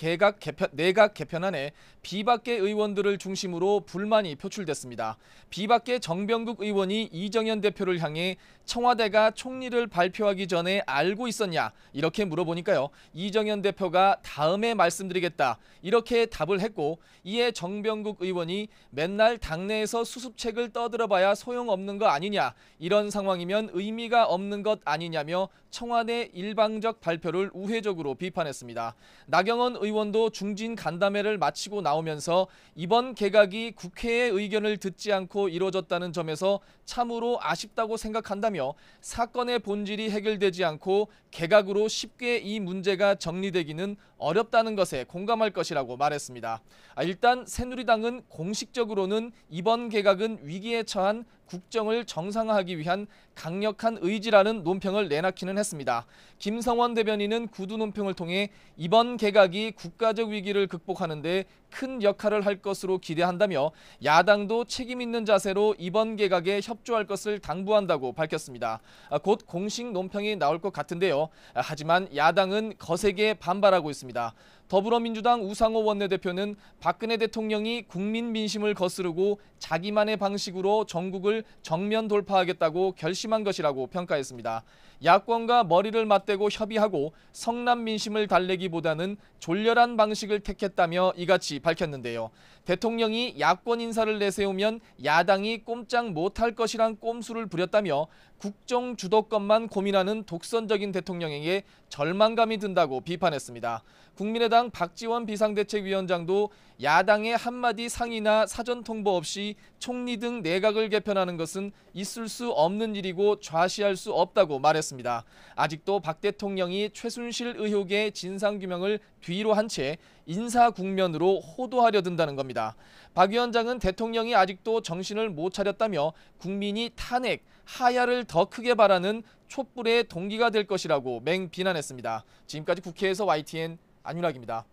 내각 개편안에 비박계 의원들을 중심으로 불만이 표출됐습니다. 비박계 정병국 의원이 이정현 대표를 향해 청와대가 총리를 발표하기 전에 알고 있었냐 이렇게 물어보니까요. 이정현 대표가 다음에 말씀드리겠다 이렇게 답을 했고 이에 정병국 의원이 맨날 당내에서 수습책을 떠들어봐야 소용없는 거 아니냐 이런 상황이면 의미가 없는 것 아니냐며 청와대 일방적 발표를 우회적으로 비판했습니다. 나경원 의원도 중진 간담회를 마치고 나오면서 이번 개각이 국회의 의견을 듣지 않고 이루어졌다는 점에서 참으로 아쉽다고 생각한다며 사건의 본질이 해결되지 않고 개각으로 쉽게 이 문제가 정리되기는 어렵다는 것에 공감할 것이라고 말했습니다. 일단 새누리당은 공식적으로는 이번 개각은 위기에 처한 국정을 정상화하기 위한 강력한 의지라는 논평을 내놓기는 했습니다. 김성원 대변인은 구두 논평을 통해 이번 개각이 국가적 위기를 극복하는 데 큰 역할을 할 것으로 기대한다며 야당도 책임 있는 자세로 이번 개각에 협조할 것을 당부한다고 밝혔습니다. 곧 공식 논평이 나올 것 같은데요. 하지만 야당은 거세게 반발하고 있습니다. 더불어민주당 우상호 원내대표는 박근혜 대통령이 국민 민심을 거스르고 자기만의 방식으로 전국을 정면 돌파하겠다고 결심한 것이라고 평가했습니다. 야권과 머리를 맞대고 협의하고 성남 민심을 달래기보다는 졸렬한 방식을 택했다며 이같이 밝혔는데요. 대통령이 야권 인사를 내세우면 야당이 꼼짝 못할 것이란 꼼수를 부렸다며 국정 주도권만 고민하는 독선적인 대통령에게 절망감이 든다고 비판했습니다. 국민의당 박지원 비상대책위원장도 야당의 한마디 상의나 사전 통보 없이 총리 등 내각을 개편하는 것은 있을 수 없는 일이고 좌시할 수 없다고 말했습니다. 아직도 박 대통령이 최순실 의혹의 진상규명을 뒤로 한 채 인사 국면으로 호도하려 든다는 겁니다. 박 위원장은 대통령이 아직도 정신을 못 차렸다며 국민이 탄핵, 하야를 더 크게 바라는 촛불의 동기가 될 것이라고 맹비난했습니다. 지금까지 국회에서 YTN 안윤학입니다.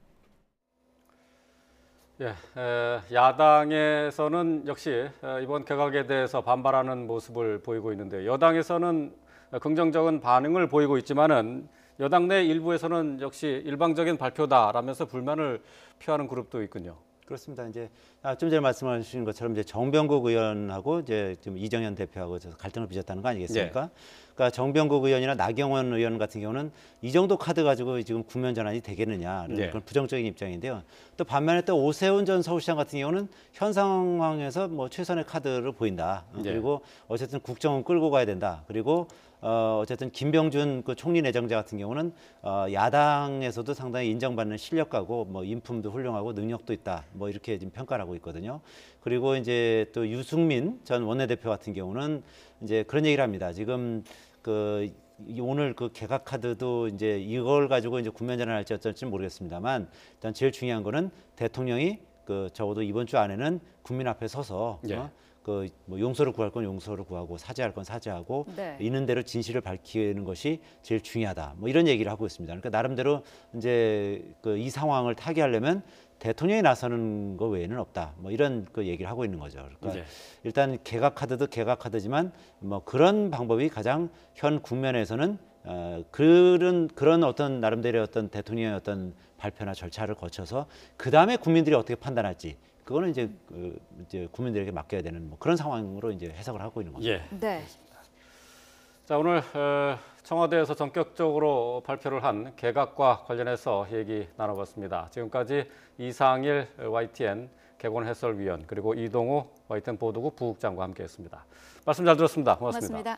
예, 야당에서는 역시 이번 개각에 대해서 반발하는 모습을 보이고 있는데 여당에서는 긍정적인 반응을 보이고 있지만은 여당 내 일부에서는 역시 일방적인 발표다라면서 불만을 표하는 그룹도 있군요. 그렇습니다. 이제 좀 전에 말씀하신 것처럼 이제 정병국 의원하고 이제 지금 이정현 대표하고 갈등을 빚었다는 거 아니겠습니까? 그러니까 정병국 의원이나 나경원 의원 같은 경우는 이 정도 카드 가지고 지금 국면 전환이 되겠느냐 그런 부정적인 입장인데요. 또 반면에 또 오세훈 전 서울시장 같은 경우는 현 상황에서 뭐 최선의 카드를 보인다. 그리고 어쨌든 국정은 끌고 가야 된다. 그리고 어쨌든 김병준 그 총리 내정자 같은 경우는 야당에서도 상당히 인정받는 실력가고 뭐 인품도 훌륭하고 능력도 있다. 뭐 이렇게 지금 평가를 하고 있거든요. 그리고 이제 또 유승민 전 원내대표 같은 경우는 이제 그런 얘기를 합니다. 지금 오늘 그 개각 카드도 이제 이걸 가지고 이제 국면 전환할지 어쩔지 모르겠습니다만 일단 제일 중요한 거는 대통령이 적어도 이번 주 안에는 국민 앞에 서서 뭐 용서를 구할 건 용서를 구하고 사죄할 건 사죄하고 있는 대로 진실을 밝히는 것이 제일 중요하다. 뭐 이런 얘기를 하고 있습니다. 그러니까 나름대로 이제 이 상황을 타개하려면 대통령이 나서는 거 외에는 없다. 뭐 이런 얘기를 하고 있는 거죠. 그러니까 일단 개각 카드도 개각 카드지만 뭐 그런 방법이 가장 현 국면에서는 그런 어떤 나름대로의 어떤 대통령의 어떤 발표나 절차를 거쳐서 그 다음에 국민들이 어떻게 판단할지. 그거는 이제 국민들에게 맡겨야 되는 뭐 그런 상황으로 이제 해석을 하고 있는 겁니다. 네. 자, 오늘 청와대에서 전격적으로 발표를 한 개각과 관련해서 얘기 나눠봤습니다. 지금까지 이상일 YTN 개건 해설위원 그리고 이동우 YTN 보도국 부국장과 함께했습니다. 말씀 잘 들었습니다. 고맙습니다.